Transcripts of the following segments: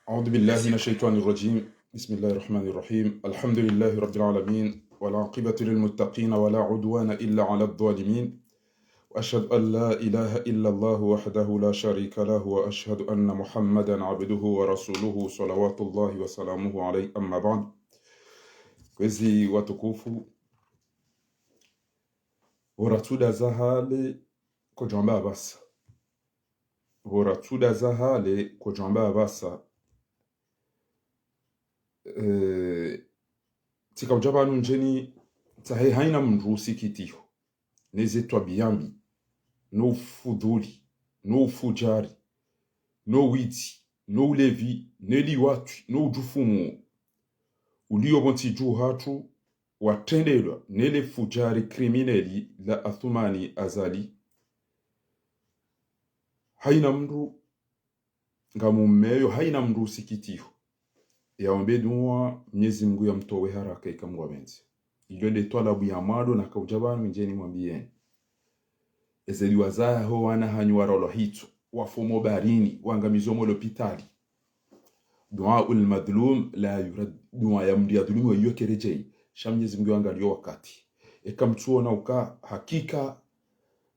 أعوذ بالله من الشيطان الرجيم. بسم الله الرحمن الرحيم. الحمد لله رب العالمين، والعاقبة للمتقين ولا عدوان إلا على الظالمين، وأشهد أن لا إله إلا الله وحده لا شريك له، وأشهد أن محمدا عبده ورسوله صلوات الله وسلامه عليه. أما بعد. Kwezi watukufu, horatuda zahale kujamba basa. Horatuda zahale kujamba basa. Tika ujaba njeni tahe haina mrusi kitiho nezetwa biyambi no fudhuli no fujari no witi no ulevi neli watu no ujufumu ulio bonti juu hatu watendelwa nele fujari krimineli la Athumani Azali. Haina mru ngamumeyo haina mrusi kitiho ya ombeduwa Mwenyezi Mungu ya mtowe haraka ikamwa benzi iyo ndetwa labu ya mado na kaujabanu njeni mwambieni ezeli wazaya ho wana hanyu warolo hitu wafomo barini wangamizomo lopitali dua ul madlum la yurad dua ya mdia dhulumu wa yoke rejei Mwenyezi Mungu angalio wakati ekamtuona uka hakika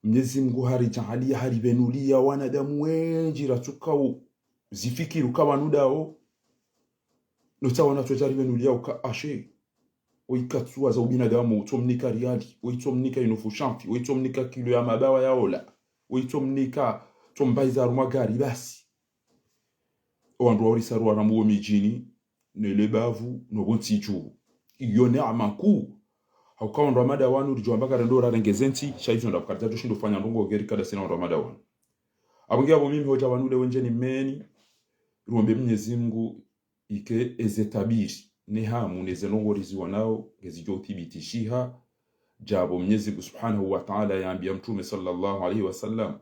Mwenyezi Mungu harijahalia haribenulia wanadamu wengi ratukau zifikiru kama nudao nutawa natujaribenulia uka ashe oikatsuwa za ubinadamu utomnika riali uitomnika inofushanti uitomnika kilo ya mabawa ya ola uitomnika tombaiza rumagari basi oandwa orisaru aramuo mijini nelebavu nobontichu iyo neema kuu haukawa ramada wanu rijwambaka ndora rengezenti shaizo ndakata doshindo fanya ndongo geri kada sina ramada wanu abungia abo mimi hoja wanule wenjeni meni ruombe Mwenyezi Mungu ike ezetabiri nehamu nezenongorizi wanao gezijo uthibitishiha jabo Mwenyezi Mungu Subhanahu wa Ta'ala yaambia Mtume sallallahu alayhi wasallam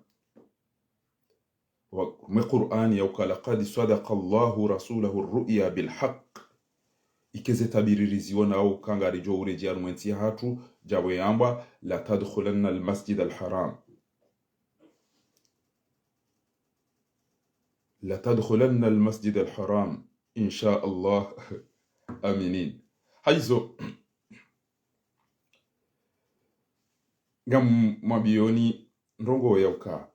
wa Qur'an ya laqad sadaqa Allahu rasulahu ar-ru'ya bil haqq ikezetabiririzi wanao kangarijo ureji almenti hatu jabo yamba la tadkhulanna al-masjid al-haram la tadkhulanna al-masjid al-haram insha Allah aminin. Haizo ngam mabioni ndongo ya uka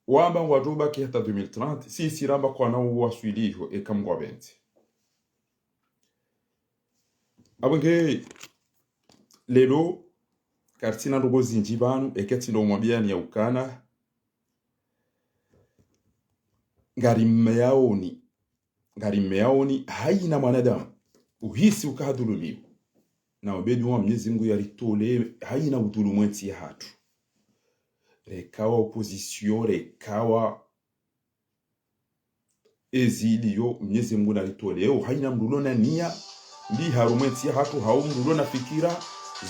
wamba wajuba ki hata 2030 si siramba kwa nao waswiliho ekamgwa benti abenge lelo kartina ndogo zinjibanu eketi ndo mwabiani ya ukana ngarimeaoni haina mwanadamu uhisi ukahadhulumiwa na obedi wa Mwenyezi Mungu yaritole haina udhulumwenzi ya hatu rekawa opposition rekawa ezilio Mwenyezi Mungu naritole haina mrulona nia ndi harumwenzi ya hatu haumrulona fikira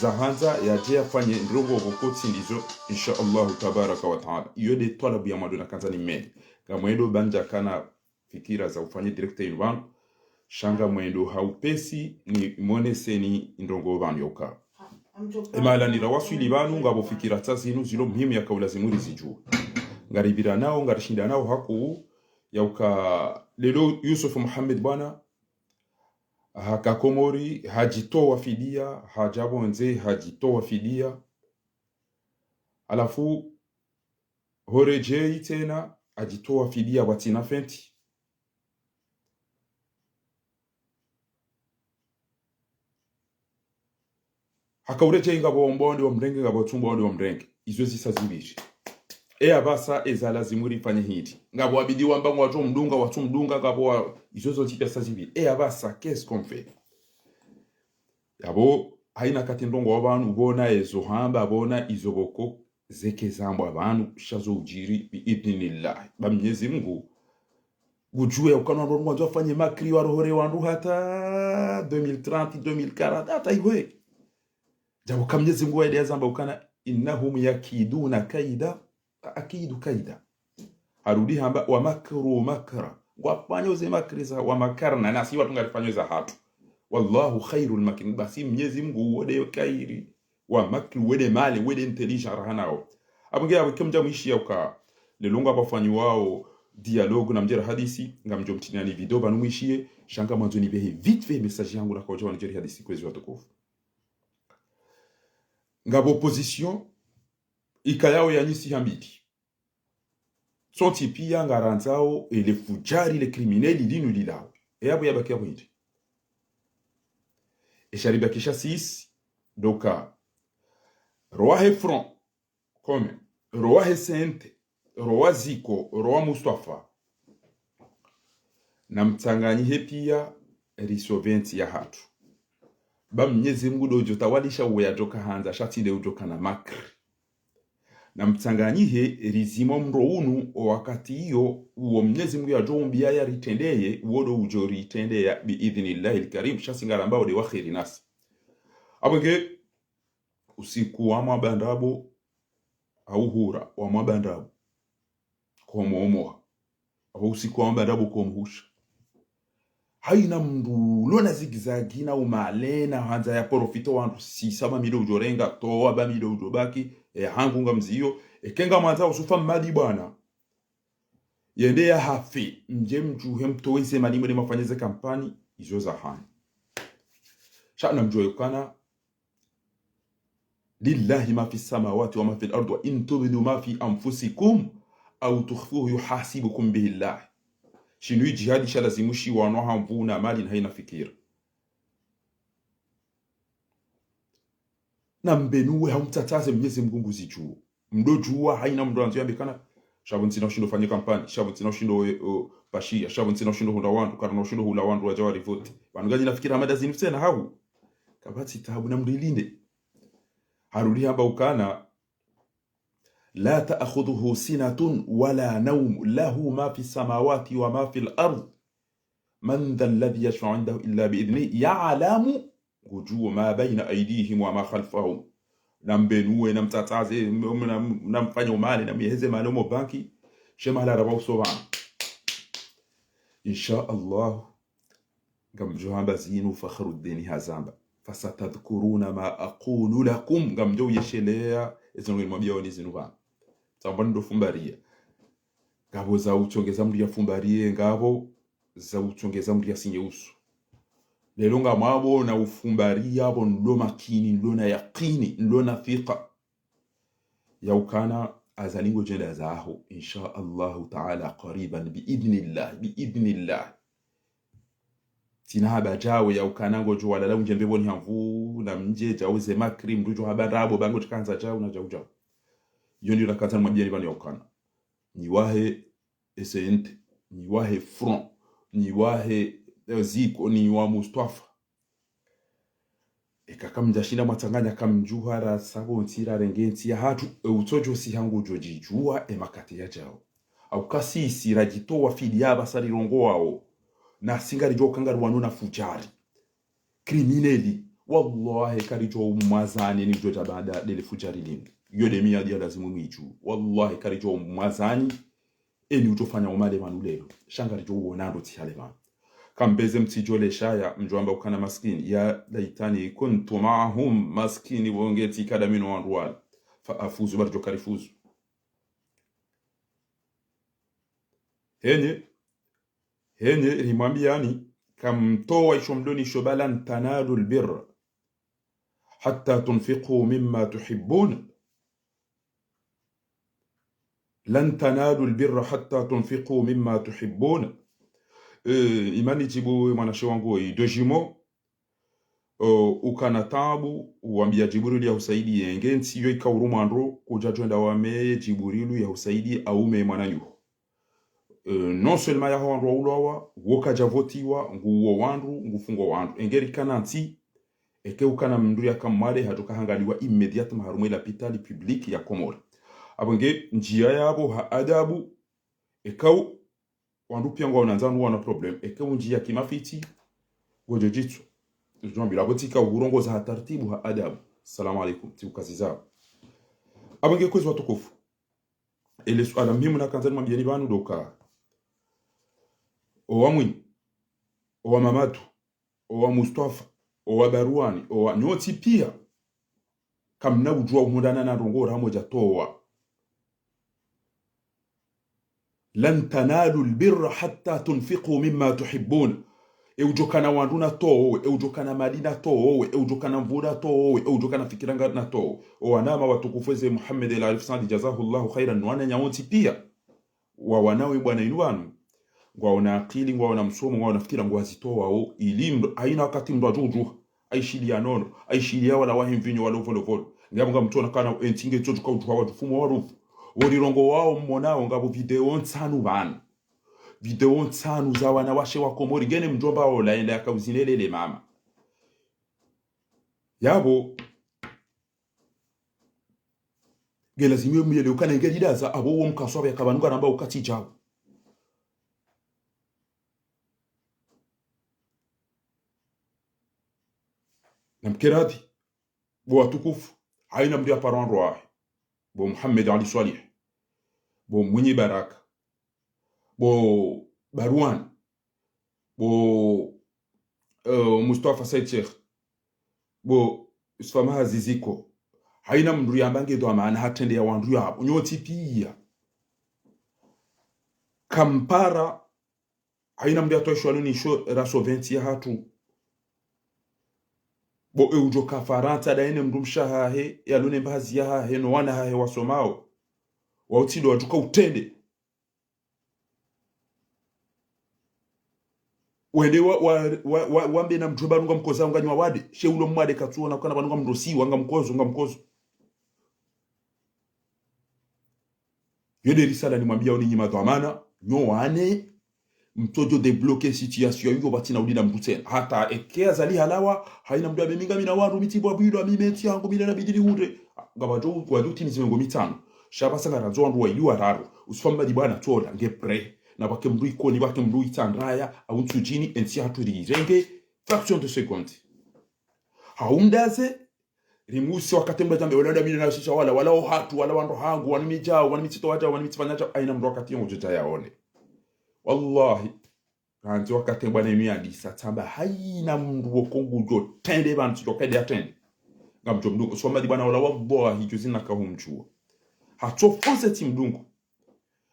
za hanza yaje afanye ndrongo vokoti ndizo insha Allah tabaraka wa taala. Iyo de talabu ya madona kanza ni meni kamwendo banja kana fikira za ufanye director invan shanga mwendo haupesi ni moneseni ndongo banu yoka emala ni rawasuli banu ngabo fikira tsazinu zilo muhimu ya kaulazimuri zijua ngaribira nao ngarishinda nao haku yauka lelo Yusuf Muhammad bwana hakakomori hajitoa fidia hajabo nze hajitoa fidia alafu horejei tena ajitoa fidia watina fenti hakaureje ngabo ombondi wa mrenge ngabo tumbondi wa mrenge izo zisazibiri abasa ezalazimuri fanye hiti ngabo abidi wamba ngwato mdunga watu mdunga ngabo izo zo zisazibiri abasa qu'est-ce qu'on fait yabo haina kati ndongo wabanu bona ezo hamba bona izoboko zeke zambo abantu shazo ujiri bi idnillah ba Mwenyezi Mungu gujue ukana ndo mwanzo afanye makri wa rohore wandu hata 2030 2040 hata iwe jabo kama Mwenyezi Mungu aidea zamba ukana innahum yakiduna kaida akidu kaida arudi hamba wa makru makra wafanye ze makri za wa makarna na si watu ngalifanywe za hatu wallahu khairul makin basi Mwenyezi Mungu wode kairi wa makri wede mali wede intelligence rahanao abunge abukemja mwishi yauka lelunga bafanyi wao dialogue na mjera hadisi ngamjo mtinani video banumishie shanga mwanzo ni behe vite fait message yangu na kwa jawa njeri hadisi kwezi watukufu ngabo opposition ikayao ya nisi hambidi sonti pia ngaranzao ele fujari le crimineli linu lilao yabo yabakia bwindi eshariba kisha sis doka roahe front comme roahe sente roa ziko roa Mustafa na mtanganyihe pia risoventi ya hatu ba Mwenyezi Mungu dojo tawalisha uya joka hanza shati de ujoka na makri na mtanganyihe rizimo mrounu wakati hiyo uo Mwenyezi Mungu ya jombi ya ritendeye uodo ujori ritendeye biidhnillahi alkarim shasingara ambao de wakhiri nasi abenge usiku wa mabandabo au hura wa mabandabo komo omoa abo usiku wa mabandabo komhusha haina mndu lona zigzagi na umalena hanza ya profito wandu si sama mido ujorenga toa ba mido ujobaki hangunga mzio kenga manza usufa madi bwana yende ya hafi nje mjuhe mtoise malimo de mafanyeze kampani izo za hani shana mjoyukana lillahi ma fi samawati wa ma fi al-ardi wa in tubdu ma fi anfusikum au tukhfuhu yuhasibukum bihi Allah shinui jihadi shalazimushi wano hamvuna mali na haina fikira na mbenuwe hamtataze Mwenyezi Mungu zijuu mdojua haina mdo anzo yambekana shabunzi na ushindo fanye kampani shabunzi na ushindo bashia shabunzi na ushindo hula wandu karano ushindo hula wandu wajawari vote wanugaji nafikira madazini tena hau kabati tabu na mrilinde haruri hamba ukana la ta'khudhuhu sinatun wala nawm lahu ma fi samawati wa ma fi al-ard man dha alladhi yashfa'u 'indahu illa bi idhnihi ya'lamu wujuu ma bayna aydihim wa ma khalfahum nambenuwe namtataze namfanya umali na miheze malomo banki shema la rabu soban insha Allah gamjohamba zinu Fakhruddin Hazamba fasatadhkuruna ma aqulu lakum gamjo yeshelea ezonwe mwabia oni zinuba tambando fumbaria ngabo za uchongeza mri ya fumbarie ngabo za uchongeza mri ya sinyeusu lelo ngamabo na ufumbaria abo ndo makini ndo na yaqini ndo na thiqa ya ukana azalingo jenda zaho insha Allah ta'ala qariban biidhnillah tinaba jawe ya ukanango jo wala launje mbeboni hamvu na mje jauze makri mdujo habarabo bango tukanza jao na jao yoni la katan mabiyani bani ukana ni wahe esente ni wahe front ni wahe ziko ni wa Mustafa ekakamjashinda matanganya kamjuhara sabo ntira rengenzi ya hatu utojo si hangu jojijua emakati ya jao au kasisi rajitoa fidi yaba salirongo wao na singari jo kangaru wanona fujari crimineli wallahi karijo mwazani ni jo tabada dele fujari lingi yode miya dia lazimu miju wallahi karijo mwazani eni utofanya umale manulelo shangari jo wonando tihale man kambeze mtijole shaya mjwamba ukana maskini ya laitani kuntu maahum maskini wongeti kada minu wanduwal fa afuzu barjo karifuzu henye rimwambiani kamtoa ishomdoni shobalan tanalu albirra hatta tunfiqu mimma tuhibbun lan tanalu albirra hatta tunfiqu mimma tuhibbun imani jibu mwanashi wangu dojimo ukana tabu uambia Jibril ya usaidi yengensi yo ikawuruma andro kujajwenda wame Jibril ya usaidi aume mwananyu non seulement ya wandu ulowa woka javotiwa nguwo wandu ngufungo wandu engeri kananti eke ukana mndu ya kamale hatoka hangaliwa immédiatement harumwe la pitali public ya Komoro abonge njia yabo ha adabu ekau wandu pia ngwa unanzanu wana problem eke njia kimafiti wojojitsu njombi la botika urongo za taratibu ha adabu salamu alaykum tikazi zao abonge kwezi watukufu ele swala muhimu na kanzani mabiyani banu doka owa mwini owa Mamadu owa Mustafa owa Baruani owa nyoti pia kamna ujua umundana na rongo ramo jatowa lan tanalu albirra hatta tunfiqu mimma tuhibbun. Eujokana wanduna towe, eujokana madina towe, eujokana mvura towe, eujokana fikiranga na towe. Wanama watukufeze Muhammad al-Arif Sadi jazahullahu khairan wana nyawonti pia. Wanawe bwana inuanu. Ngwaona akili, ngwaona msomo, ngwaona fikira ngwazitoa o ilimu aina wakati ndo ajuju. Aishilia nono, aishilia wala wahimvinyo wala uvolovolo. Ngabo mtona kana entinge jojo ka ujuwa wadufumo warufu. Worirongo wao mmonao ngabo video nsanu bana. Video nsanu za wanawashe wa Komori gene mjomba wao laenda yakauzinelele mama. Yabo gelazimio mwele ukana ngelidaza abo wo mkaswabe yakabanuka namba ukati jao. Namkeradi bo watukufu haina mdia paran roahe bo Muhammad Ali Salih bo Mwinyi Baraka bo Barwan bo Mustafa Said Sheikh bo Isfamaha Ziziko haina mndu yambange do amana hatende ya wandu yabo nyoti pia Kampara haina mdia toshwalo ni sho raso 20 ya hatu bo eujoka Faransa da ene mndu mshahahe ya lune mbazi ya hahe no wana hahe wasomao wautido wajuka utende wende wambe na mjomba nunga mkoza nganywa wade sheulo mwade katsuona kana banunga mrosi wanga mkozo yede risala ni mwambia oni nyima dhamana nyo wane mtojo debloke situation yuko batina udina mtutena hata ekea zali halawa haina mdu abeminga mina wandu mitibwa bwilo amimeti yangu bila na bidili hunde ngabajo kwa duti mizimengo mitano shaba sanga ranzo wandu wa yu araro usfamba di bwana tola ngepre na bake mdu ikoni bake mdu itandraya au tujini ensi hatu rirenge fraction de seconde haundaze rimusi wakatemba jambe wala mina na shisha wala hatu wala wandu hangu wanimijao wanimitito waja wanimitifanyacho aina mdu wakati yongo joja yaone wallahi kanzi wakati bwana miadi satamba haina mndu wokongu jo tende bantu jo kede atende ngamjo mdungu soma di bwana wala wallahi juzina ka humchuo hatofonse timdungu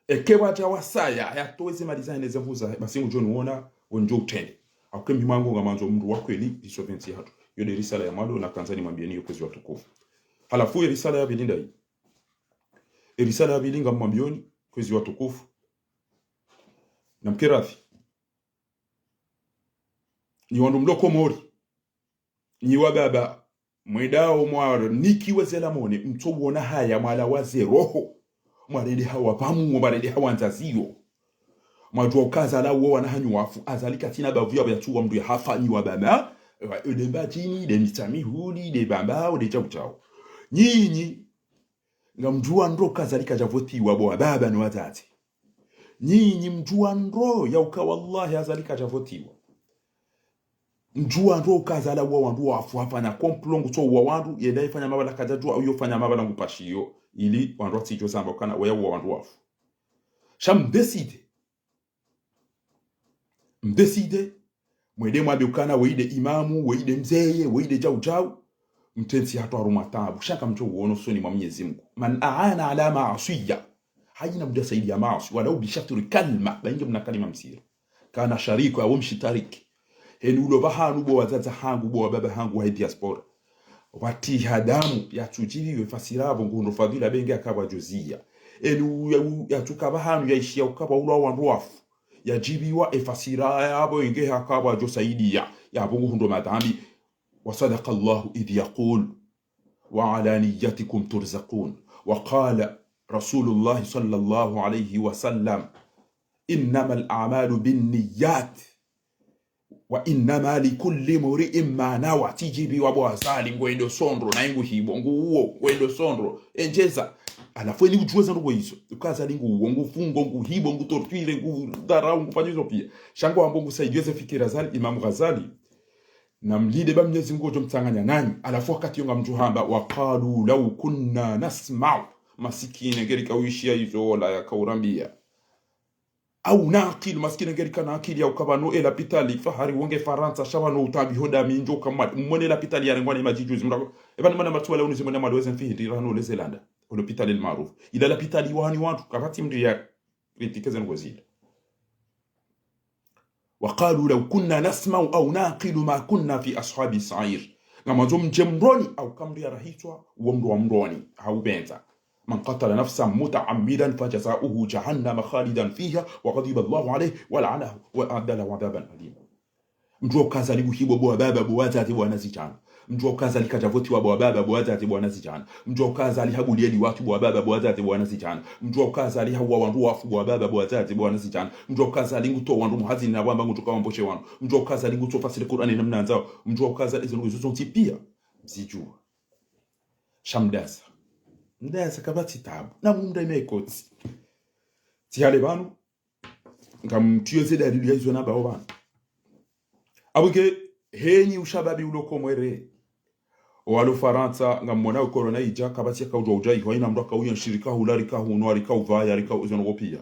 ekewa jawa saya yatoweze maliza neze vuza basi ngo nuona wonjo utende akembi mango ngamanzo mndu wakweli disoventi hatu yode risala ya malo na kanzani mwambieni yokozi watukufu halafu risala ya bilinda hii risala ya bilinga mwambioni kozi watukufu na mkerafi ni wandu mloko mori ni wababa mwedao mwaro nikiwezela mone mtobona haya mwala waze roho mwarede hawa pamu mwarede hawa nzazio mwajua ukaza la uwa wanahanyu wafu azalika tina bavuya bayatuwa mdu ya hafa ni wababa udemba chini de mitami huli de bamba de chau chau nyinyi nga mjua ndro kazalika javoti wabo wababa ni wazazi nyinyi mjua ndro ya uka wallahi azalika javotiwa mjua ndro ukazala uwa wandu wafu hapa na komplongu so uwa wandu yenda ifanya mabala kajajua au yofanya mabala ngupashiyo ili wandu watijo samba wakana waya uwa wandu wafu sham mdeside mwede mwabe ukana weide imamu weide mzeye weide jau mtensi hatu arumatabu shaka mcho uono soni mwa Mwenyezi Mungu man aana ala maasiya haina mda saidi ya maasi walau bishaturi kalma bainge mna kalima msiro kana shariku au mshitariki heni ulo bahanu bo wazaza hangu bo wababa hangu wa diaspora wati hadamu ya tujivi wefasirabo ngundo fadhila benge akaba jozia enu ya tukabahanu ya ishia ukaba ulo wandu wafu ya jibiwa efasira yabo inge akaba jo saidia ya bungu hundo madhambi وصدق الله إذ يقول وعلى نيتكم ترزقون وقال رسول الله صلى الله عليه وسلم إنما الأعمال بالنيات وإنما لكل امرئ ما نوى تجيبي وابو asali ngwendo sondro na ingu hibo nguo ngwendo sondro enjeza alafu ni ujueza ndo hizo ukaza lingu ngufungo nguhibo ngutortwile ngudarau ngufanyizo pia shango ambongu saidiweze fikira zali Imam Ghazali na mlide ba Mwenyezi Mungu jomtanganya nani alafu wakati yonga mjuhamba waqalu law kunna nasma'u masikine gerika uishia hizo la yakaurambia au naqil maskine gerika na akili ya ukabano ela pitali fahari wonge Faransa shabano utabi hoda minjo kama mwone la pitali ya ngwani majijuzi mrako ebana mana matwala unizimo na madweze mfihi dirano le Zelanda hospitali maarufu ila la pitali wani watu kabati mndu ya vitikeze ngozile وقالوا لو كنا نسمع أو نعقل ما كنا في أصحاب السعير ngamazo mjemroni au kamri ya rahitwa uomru wa mroni haubenza من قتل نفسا متعمدا فجزاؤه جهنم خالدا فيها وغضب الله عليه ولعنه وأعد له عذابا أليما mtu ukazali buhibo bwa baba bwaza bwana zijana mtu ukazali kajavoti wa baba bwaza bwana zijana mtu ukazali habulieli watu bwa baba bwaza bwana zijana mtu ukazali hawa wandu wafu bwa baba bwaza bwana zijana mtu ukazali nguto wandu muhazini na bamba nguto kama mboshe wandu mtu ukazali nguto fasile Qur'ani namna nzao mtu ukazali izo nguzo tipia msijua shamdasa ndasa kabati tabu na munda imekoti tihale banu ngamtiyeze dalili yazo naba obana abuke henyi ushababi ulokomwere walo Faransa ngamona ukorona ija kabati akaujwa ujai hoina mdoka uyo nshirika hulari ka hunwari ka uvaya rika uzonogopia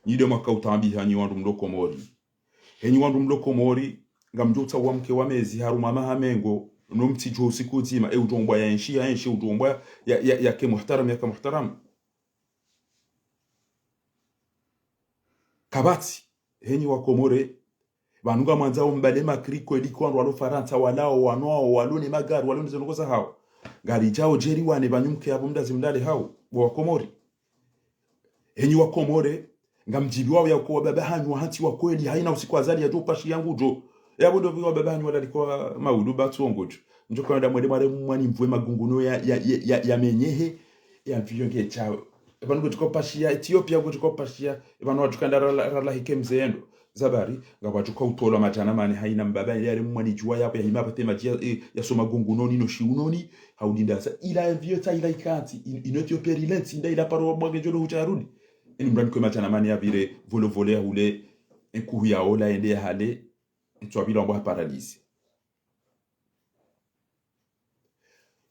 nyide mwaka utambi hanyi wandu mlokomori henyi wandu mlokomori ngamjota wa mke wa mezi haruma hamengo no mtijo usiku zima utombwa ya enshi utombwa ya ke muhtaram kabati henyi wakomore banunga mwanzao mbale makriko elikwa walo Faransa walao wanao walone magari walone zonokoza hao gari jao jeri wane banyumke abo mdazi mdale hao wa Komori henyi wa Komore ngamjibi wao yakuwa baba hanyu hati wa kweli haina usiku azali ya pashi yangu jo yabo ndo biwa baba hanyu walikuwa maudu batongo jo njoko ndo mwede mwani mvwe magunguno ya menyehe ya vionge chao banunga tuko pashi ya Ethiopia go tuko pashi ya banwa tukanda rala hikemzendo zabari ngabatuka utola matana mani haina mbaba yari mwani jua yapo ya himapa tema ya soma gungunoni no shiunoni haudindasa ila viota ila ikati Ethiopia rilenti nda ila paro mwage jolo hutarudi ini mbrani kwa matana mani ya vile vole ya ule enkuhu ya ola ende ya hale tuwa bila mboha paralisi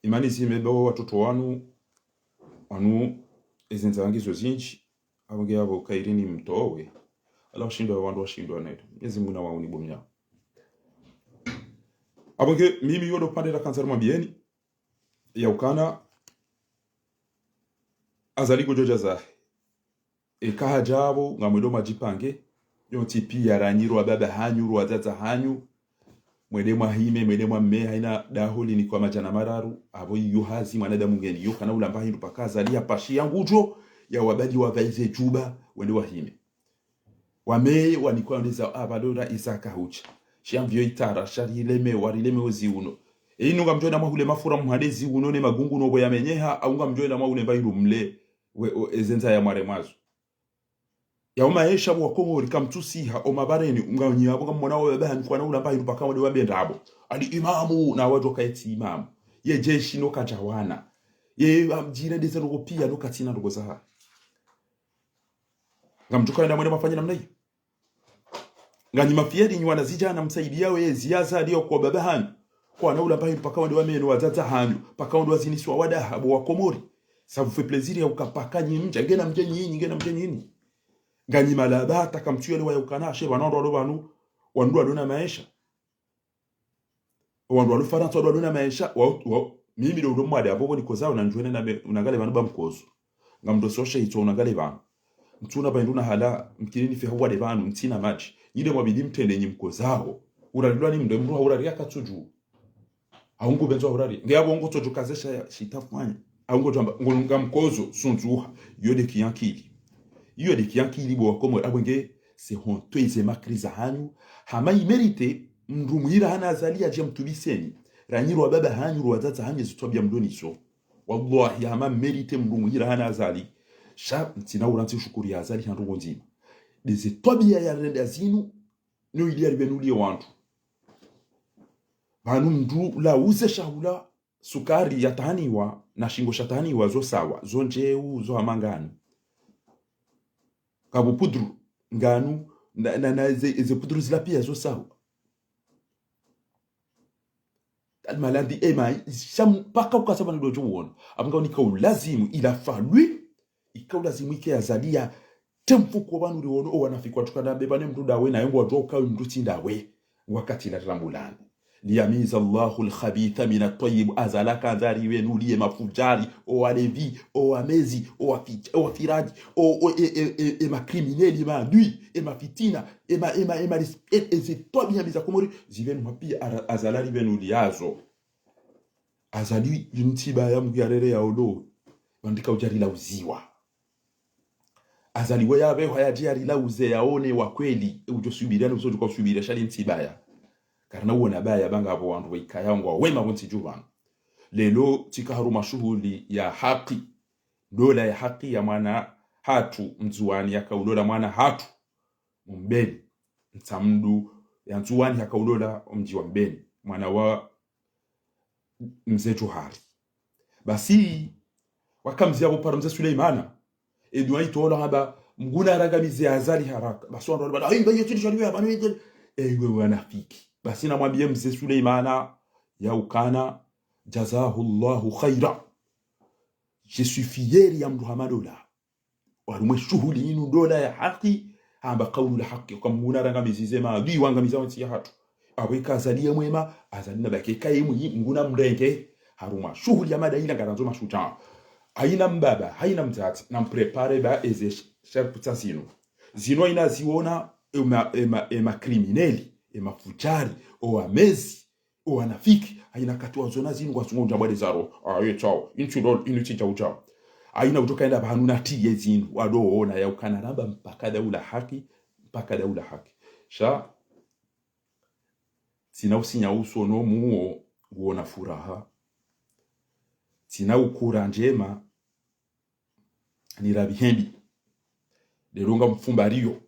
imani zimebo watoto wanu ezenza wangizo zinchi awange yabo kairini mtowe ala washindwa wandu washindwa neto yezi muna wauni bomnya abonge mimi yodo pande la kanzari mwabieni ya ukana azali gojoja za ekaha jabo ngamwedo majipange yonti pia ranyiru wa baba hanyu wa tata hanyu mwede mwahime mwede mwamme haina daholi ni kwa majana mararu abo yuhazi mwanadamu ngeni yokana ulamba hindu pakaza liya pashi yangu ujo ya wabaji wa vaize juba wende wahime wame wanikuwa ndeza abadora Isaka hucha shambyo itara sharileme warileme oziuno ino ngamjoina mahule mafura muhadezi uno ne magungu no boya menyeha au ngamjoina mahule mbayiru mle ezenza ya maremazo ya umaesha wa Komori kamtusiha o mabareni ngamnya abo ngamona wa baba nkwa na ulamba yiru paka wode wabenda abo ali imamu na wajo kaiti imamu ye jeshi no kajawana ye amjire ndeza no pia no katina ndo zaha ngamtuka enda mwene mafanya namna hiyo ngani mafieri nywana zijana msaidia we ziaza dio kwa baba hanyu kwa na ulamba yiru paka wode wameno wazata hanyu paka wode waziniswa wada abo wa Komori sabu fe plaisir ya ukapaka nyinja ngena mjenyi ngani malabata kamtuyele wa ukanashe banando alo wandu alona maisha wandu alo Faransa alona maisha mimi ndo mwade abo ni kozao na njwene na unagale banu bamkozo ngamdo sosha ito unagale banu mtuna banduna hala mkinini fe hawa de banu mtina maji yide mwabidi mtende nyimkozao uralilwa ni mdo urali yakatuju aungu benzo urali ngiyabo ngo tojo kazesha shitafanya aungu tamba ngamkozo sunzuha yode kiyankili iyo de kiyankili bo Komori abwenge se hontweze makriza hanyu hama imerite mrumuhira hana azali aje mtubiseni ranyiru wa baba hanyu wa tata hanyu zitobya mdoniso wallahi hama merite mrumuhira hana azali sha mtina uranti shukuri ya azali handu nzima deze tobya ya renda zinu no ili aribenulie wantu banu mdu la uze shahula sukari ya tahaniwa na shingo shataniwa zo sawa zo njeu zo hamangani kabu pudru nganu na ze pudru zila pia zo sawa almalandi ema sham paka ukasaba ndo joona abanga nika ulazimu ila falwi ikaulazimu ike azalia temfu kwa banu riono o wanafikwa tukana beba ne mtu dawe na yengo wadoka mtu tindawe wakati la rambulani liyamiza Allahu al-khabitha min at-tayyib, azalaka ndari wenu liye mafujari o walevi o wamezi o wafiraji o makrimineli maadui mafitina zitwa biza komori zivenu mapia azalari wenu liazo azali yuntiba ya mgyarere ya odo bandika ujari la uziwa azaliwe yabe hayajari la uze yaone wa kweli ujosubira n'uzo tukosubira shali ntibaya karna uona baya banga abo wandu waikaya ngwa wema bonti jubana lelo tikaharuma shughuli ya haki dola ya haki ya mwana hatu mzuani yakaulola mwana hatu mbeni ntamdu ya mzuani yakaulola mji wa mbeni mwana wa mzetu hari basi wakamzia bopara mzee Suleimana edwa itola haba mguna ragamize azali haraka basi wando bala ai baye tishali ya banu ewe wanafiki basi namwambie mzee Suleimana ya ukana jazahu Allahu khaira je suis fier ya Muhammadola warumwe shughuli inu dola ya haki amba kaulu la haki kwa mguna ragamize ma di wangamiza wanti hatu aweka azalia mwema azalina bakeka yimwe mguna mrenge haruma shughuli ya madaila garanzo mashuta haina mbaba haina mzati na mprepare ba eze sharputa zino inaziona ema krimineli ema fujari o amezi o anafiki haina katu wazona zinu kwa sungo njabwade zaro aye chao inuchi chao haina utoka enda bahanuna tiye zinu wado ona ya ukana namba mpaka daula haki sha sina usinya uso no muo uona furaha sina ukura njema ni rabihembi delonga mfumbariyo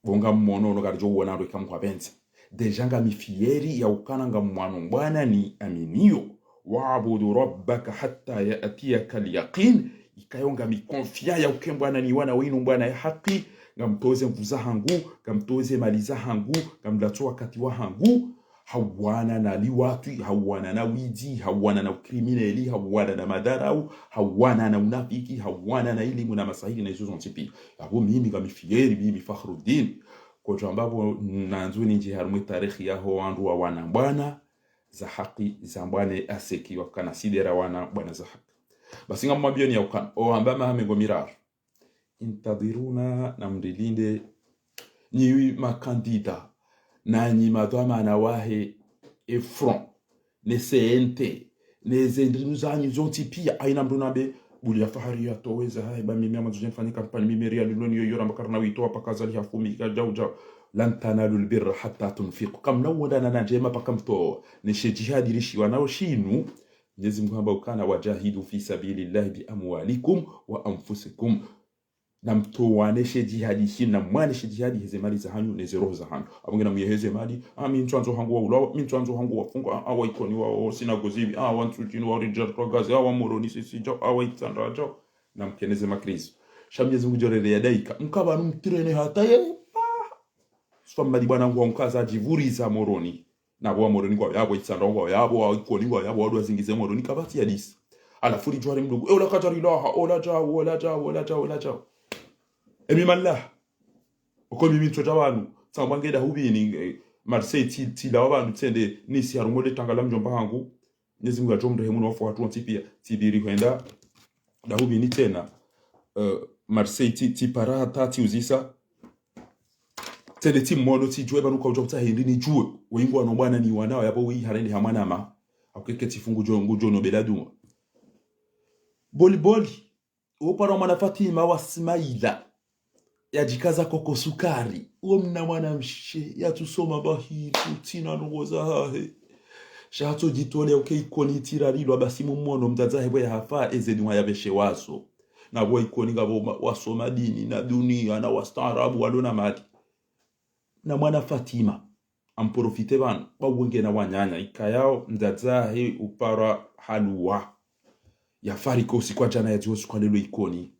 bonga mmono no garjo wona ndo kamkwa benzi dejanga mifieri ya ukananga mwano bwana ni aminiyo waabudu rabbaka hatta yatiyaka alyaqin ikayonga mikonfia ya ukembwana ni wana winu bwana ya haki ngamtoze mvuza hangu ngamtoze maliza hangu ngamlatwa wakati wa hangu hawana na liwatu hawana na wiji hawana na kriminali hawana na madarau hawana na unafiki hawana na elimu na masahili na hizo zontipi hapo mimi kama fieri mimi Fakhruddin kwa sababu nanzuni nje harumwe tarikhi yaho wandu wa wana bwana za haki za bwana aseki wakana sidera wana bwana za haki basi ngamwambia ni yaukana o ambama hamengo mirar intadiruna na mrilinde ni makandida nanyi madwama na wahe front ne CNT ne zendrinu zanyi zonti pia aina mdunabe bulia fahari ya toweza hai ba mimi amazujen fanya kampani mimi real loni yoyora makarna wito apakazali hafumi ka jawja lan tanalu albirra hatta tunfiqu kam nawada na njema pakamto ne jihadi lishi wanao shinu Mwenyezi Mungu amba ukana wajahidu fi sabilillahi bi amwalikum wa anfusikum na mtowaneshe jihadi hii na mwaneshe jihadi hizi mali za hanyu ne zero za hanyu abongena muyeheze mali mi ntwanzo hangu wa ulawa mi ntwanzo hangu wa fungo awa ikoni wa sinagozibi wantu jinu wa rijal progazi moroni sisi jo itsandra jo na mkeneze makrizo Mwenyezi Mungu jorere ya daika mkaba numtirene hata ye swamali bwana wangu mkaza jivuriza moroni na wa moroni kwa yabo itsandra kwa yabo ikoni kwa yabo wadu zingize moroni kabati ya disi alafu lijwari mdugu ola katari laha ola jao emi mallah uko mimi mtoto wanu tsambangeda hubini Marseille tila wabantu tsende nisi harumole tangala mjomba hangu Mwenyezi Mungu ajombe hemu no watu wantipia tibiri kwenda da hubini tena Marseille tipara tati uzisa tende timono tijwe banuka ujopta hindi jue wengi wana bwana ni wanao yapo wi harende hamana ma akeke tifungu jongo no beladuma boli upara mwana Fatima wa Ismaila yajikaza koko sukari uo mna mwana mshe yatusoma bahiri utina nugoza hahe shahato jitole okay ikoni tirarilo basi mummono mtazahe bwe hafa ezeni wayabeshe waso na bwe ikoni ngabo wasoma dini na dunia na wastaarabu walona mali na mwana Fatima amprofite bana bawenge na wanyanya ikayao mtazahe upara halwa ya fariko sikwa jana ya josu kwa lelo ikoni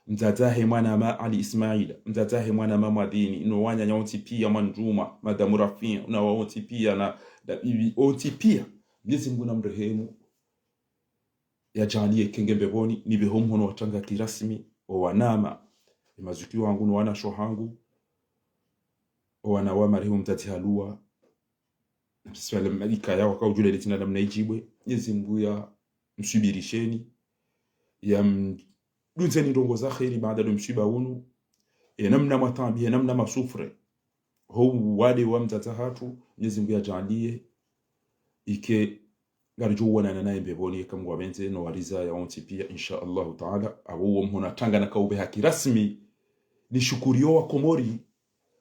mtatahe mwana ma Ali Ismail mtatahe mwana ma Madini no wanya nyonti pia manjuma madamu Rafin na wonti pia na bibi onti pia Mwenyezi Mungu namrehemu ya jalie kengembe boni ni behomu hono watanga kirasmi o wanama mazuki wangu no wana shohangu o wana wa marehemu mtati halua swali malika yao kwa ujule litina namna ijibwe Mwenyezi Mungu ya msubirisheni ya dunzeni ndongo za khairi baada ya msiba unu namna matambi namna masufre huu wale wa mtatahatu Mwenyezi Mungu ajalie ike garjo wana naye mbeboni kama wabenze no wariza ya onti pia insha Allah taala abo mhona tanga na kaube haki rasmi ni shukurio wa Komori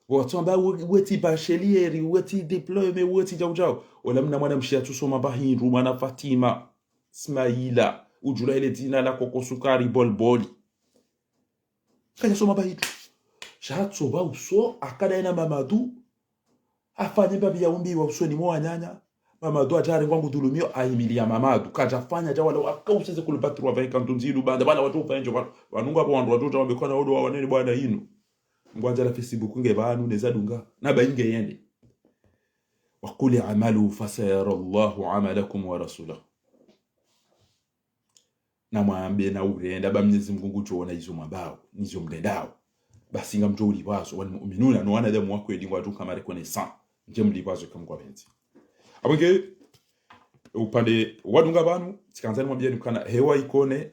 watu ambao weti bachelieri weti diplome weti jao wala mna mwana mshia tusoma bahindu mwana Fatima Ismaila ujula ile dina la koko sukari bolboli kaya soma bahindu shahatso ba uso akada ina Mamadu afanye babi ya umbi wa usoni mwa nyanya Mamadu ajari wangu dhulumio aimilia Mamadu kajafanya jawala akauseze kulipatru wa kantunzidu banda bana watu fanjo wanunga hapo wandu watu wamekona odo wa wanene bwana hinu ngwanja la Facebook nge banu neza dunga na bainge yende waquli amalu fasayara Allahu amalakum wa rasulahu na mwambie na urenda ba Mwenyezi Mungu ngucho hizo mabao nizo mdendao basi ngamjo uliwazo wal mu'minuna no wana damu wako edingwa tu kama reconnaissant nje mliwazo kama kwa benzi abonge upande wadunga banu sikanzani mwambie nikana hewa ikone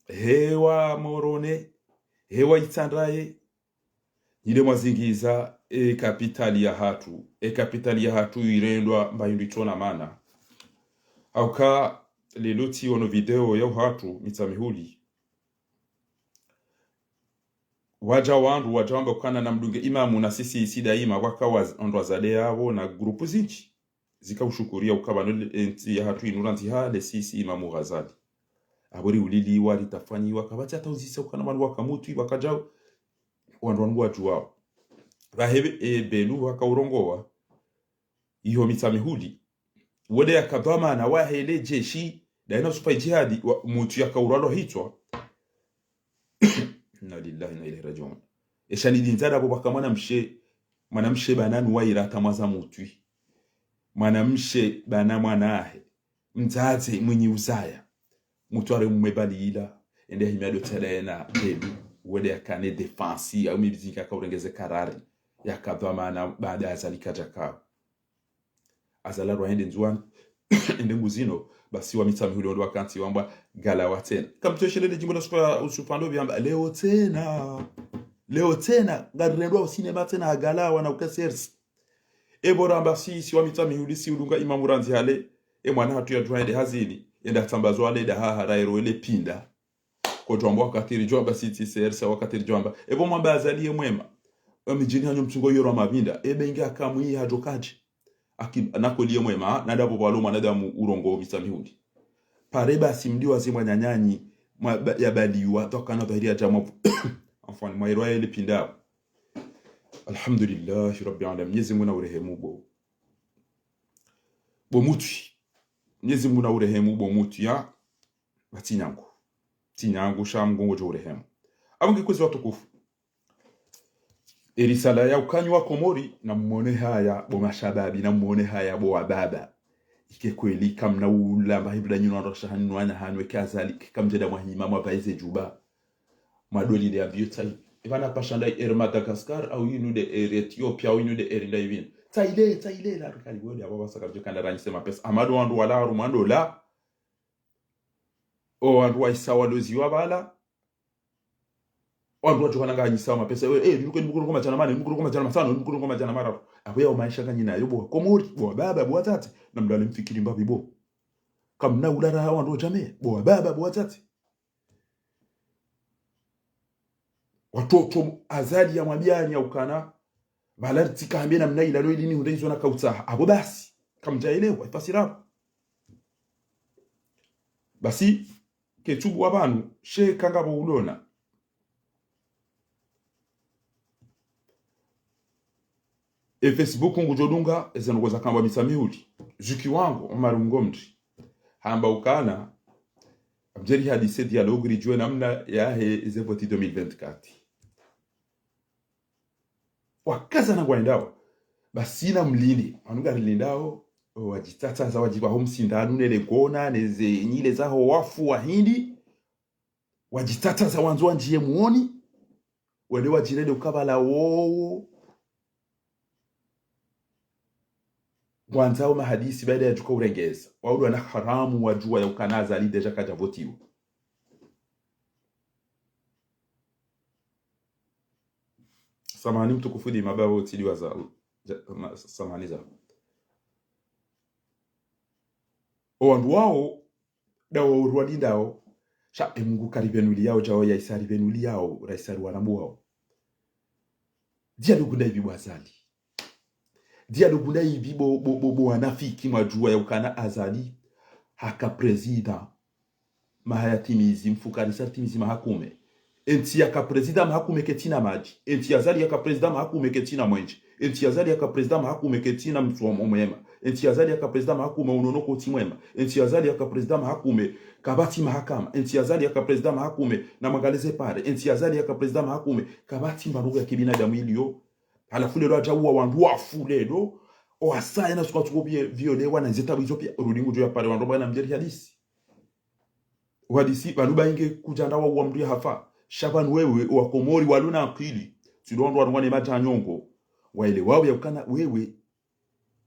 hewa morone hewa itsandaye ile mwazingiza kapitali ya hatu irendwa mbayindi tona mana auka leloti ono video ya hatu mitamihuli waja wamba kana na mdunge imamu na sisi isi daima wakawa ondwa zade yao na grupu zinchi zikaushukuria ukabano enti ya hatu inuranti hale sisi imamu Ghazali abori ulili wali tafanyi wakabati hata uzisa ukana manu wakamutu wakajao wandu wao bahebe belu wakaurongowa iyo mitamihuli wode yakadama na wahele jeshi daina supa jihadi mutu yakauralo hitwa inna lillahi na ilaihi rajiun eshani dinzada abo bakamana mwanamshe bananu waira tamaza mutu mwanamshe bana mwanahe mzaze mwenye uzaya mutu are mwebalila ende himado telena belu wode yakane defensi au mibizika kaurengeze karari yakadhamana baada ya zalikaja kao azala roende nzuan ende nguzino basi wa mitamihuli ndo wakanti wamba galawa tena kamtoshele jimbo na usupando byamba leo tena garendo au sinema tena galawa na ukasersi ebora basi si wa mitamihuli si udunga imamu ranzi hale mwana hatu ya tuende hazini enda tambazwa le da harairo ile pinda kwa tuambo wakatiri jomba siti sersa wakatiri jomba ebo mwamba azalie mwema mijini hanyo mtungo yoro mabinda inga kamwi hajokaji nakolie mwema nadabo baloma nadamu urongo mitamihuli pareba simdi wazimwa nyanyanyi ya baliwa tokana bahiria jamu enfin mairo ile pinda alhamdulillah rabbil alamin Mwenyezi Mungu na urehemu bo muti Mwenyezi Mungu na urehemu bo muti ya tinyangu shamgongo jo urehemu abonge kwezi watukufu erisala ya ukanywa Komori na muone haya bo mashababi na muone haya bo wababa ike kweli kamna ulamba hibla nyino ndosha hanwana hanwe kazali kamjeda mwahima mabaize juba madoli de abiota ivana pashanda Madagascar au yinude Ethiopia au yinude erinda yivin taile la rikali wodi ababa saka jokanda ranise mapesa amadu wandu wala rumando la o wandu waisawa lozi wabala wandu watu wananga nyisawa mapesa nduko mukuru koma chana mane mukuru koma chana masano mukuru koma chana mara abuya maisha kanyina yobo Komori bo baba bo tati na mdale mfikiri mbabi bo kamna ulara wandu jamii bo baba bo tati watoto azali ya mwabiani ya ukana balarti kaambia namna ila lo ilini hundezo na kautsaha abo basi kamjaelewa ifasira basi ketubu wabanu she kangabo ulona Facebook ngujodunga ezengoza kamba misamihuli zuki wangu Omar Ngomri hamba ukana abjeri hadise dialogue rijwe namna ya ezevoti 2024 wakaza na gwaendao basina mlini anuga lindao wajitata za wajiba homsindanu nele gona neze nyile zaho wafu wa hindi wajitata za wanzo njie muoni wale wajirede ukabala wo kwanza mahadisi baada ya juka urengeza waudu ana haramu wajua ya ukanaza ali deja kaja votiwa samani mtukufudi mabao utiliwa za samani za owandu wao dawo urwadi ndao sha mungu karibenuli yao jao ya isari benuli yao raisari wanamu wao dia lugunda hivi bwazali dia lugunda hivi bo wanafiki mwajua ya ukana azali haka presida mahayatimizi mfukarisa timizi mahakume enti yaka presida mahakume ketina maji enti yazali yaka presida mahakume ketina mwenji enti yazali yaka presida mahakume ketina mtuomo mwema enti yazali yaka presida mahakume unonoko timwema enti yazali yaka presida mahakume kabati mahakama enti yazali yaka presida mahakume na magaleze pare enti yazali yaka presida mahakume kabati mbaruga kibinadamu iliyo halafu lelo ajawa wandu wafulelo o asaya na sukatu violewa na zetabu hizo pia rudingu juu ya pale wandu bana mjeri hadisi wadisi baluba inge kujanda wa uamri hafa shaban wewe wa komori waluna akili tudondwa rwani maja nyongo waile wao yakana wewe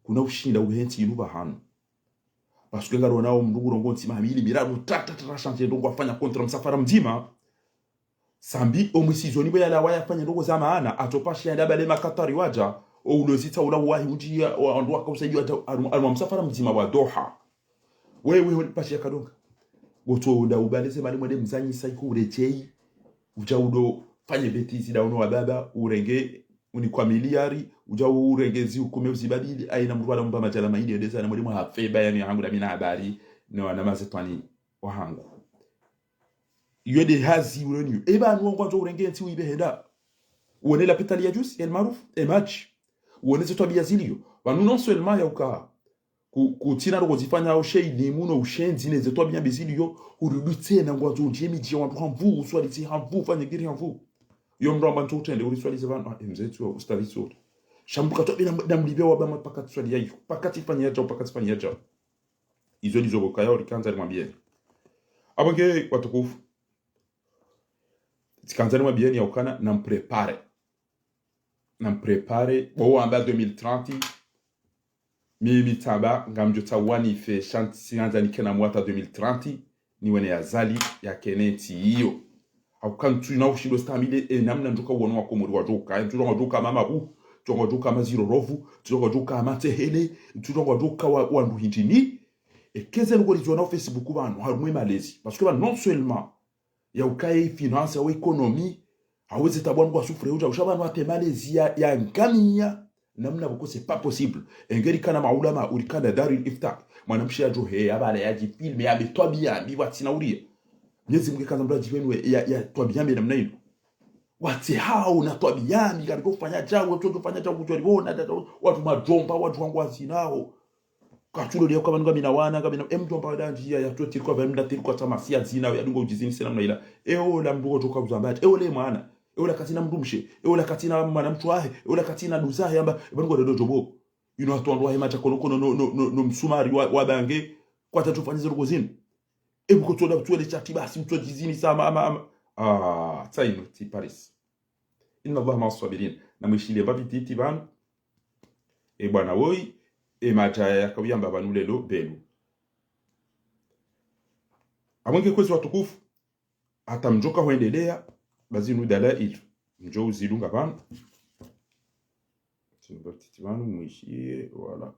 kuna ushinda uhenti inuba hano parce que ngaro nao mndugu rongo ntima mili miradu tata chantier ndongo afanya kontra msafara mzima sambi omusizoni boya la waya afanya ndongo za maana atopasha ndaba le makatari waja o ulozita ula wahi ujia ndo akausaidia alwa msafara mzima wa Doha wewe pasha kadonga goto da ubaleze mali mwende mzanyi saiko urechei ujaudo fanye betizi da uno wa baba urenge unikwa miliari ujau urengezi ukume uzibadili aina mtu wala mbama jala maidi edeza na mwalimu hafeba yani hangu na mina habari na wanamaze twani wahangu yode hazi ureni eba nuongo nzo urenge nti uibehenda uone la petali ya juice el maruf e match uone zetu abiyazilio banu non seulement ya uka kutina ro zifanya o shei muno ushenzi ne zetu abiyazilio urudute na ngwazo njemi je wantu hamvu uswaliti hamvu fanye giri hamvu yo mramba ntutende uriswalize bana mzetu ustaliso shambuka to bina ndamlibe wabama pakati swali yayo pakati fanya yajo izo lizo bokaya orikanza limwambie abange watukufu tikanzani mwabieni ya ukana na mprepare bo amba 2030 mimi taba ngamjo tawani fe shanti nganza nikena mwata 2030 ni wene yazali ya keneti hiyo au kan tu na ushindo stamile namna ndoka wonu wa komori wa joka tu ndoka mama bu tu ndoka maziro rovu tu ndoka matehele tu ndoka wa nduhindini keze ngo lizo Facebook banu harumwe malezi parce que non seulement ya ukai finance au economie hawezi tabwana kwa sufre uja ushabana wate malezi ya ngamia namna boko c'est pas possible engeri kana maulama ulikana darul iftar mwanamshi ajo he abale yaji filme ya betwabia biwatina uria nyezi mgekaza mbraji wenu ya twabiyambe namna hilo wati hao na twabiyambi kaliko kufanya jago kufanya jago kujoribona watu majomba watu wangu wazinao kachulo leo kama nga mina wana kama mjomba wadanji ya tuti kwa venda tiri kwa tamasia zina ya dungo jizini sena namna ila la mbugo toka kuzambati le mwana la katina mdumshe la katina mwana mtu ahe la katina duzahe amba bango dodo bo ino atondwa hema cha kono no msumari wa bange kwa tatufanya zero zini buko toda tuele chati basi mtu jizini sama tsaino ti Paris inna Allah ma sabirin na mwishile babiti ban bwana woi maja yakawiyamba banu lelo belu amwenge kwezi watukufu hata mjoka huendelea bazinu dalail mjo uzilunga bana tinbatiti banu mwishie wala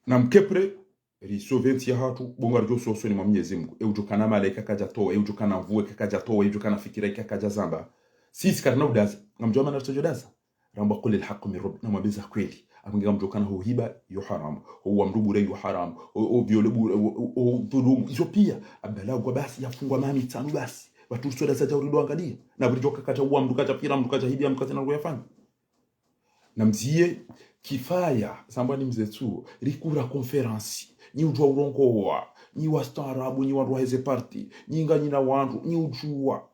na mkepre risoventi ya hatu bonga rjo soso ni Mwenyezi Mungu ujukana malaika kaja toa ujukana mvue kaja toa ujukana fikira kaja zamba sisi karna udaza ngamjoma na tujodaza ramba qul alhaq min rabbina ma biza kweli amnga mjokana ho hiba yo haram ho mdubure yo haram o viole o dhulum Ethiopia abalagu basi yafungwa mami tano basi watu soda za urido angalia na bulijoka kata uwa mduka cha pira mduka cha hidia mduka na kuyafanya na mzie kifaya sambani mzetu rikura conference ni ujwa urongoa ni wastaarabu ni wandu heze party ni nganyina wandu ni ujua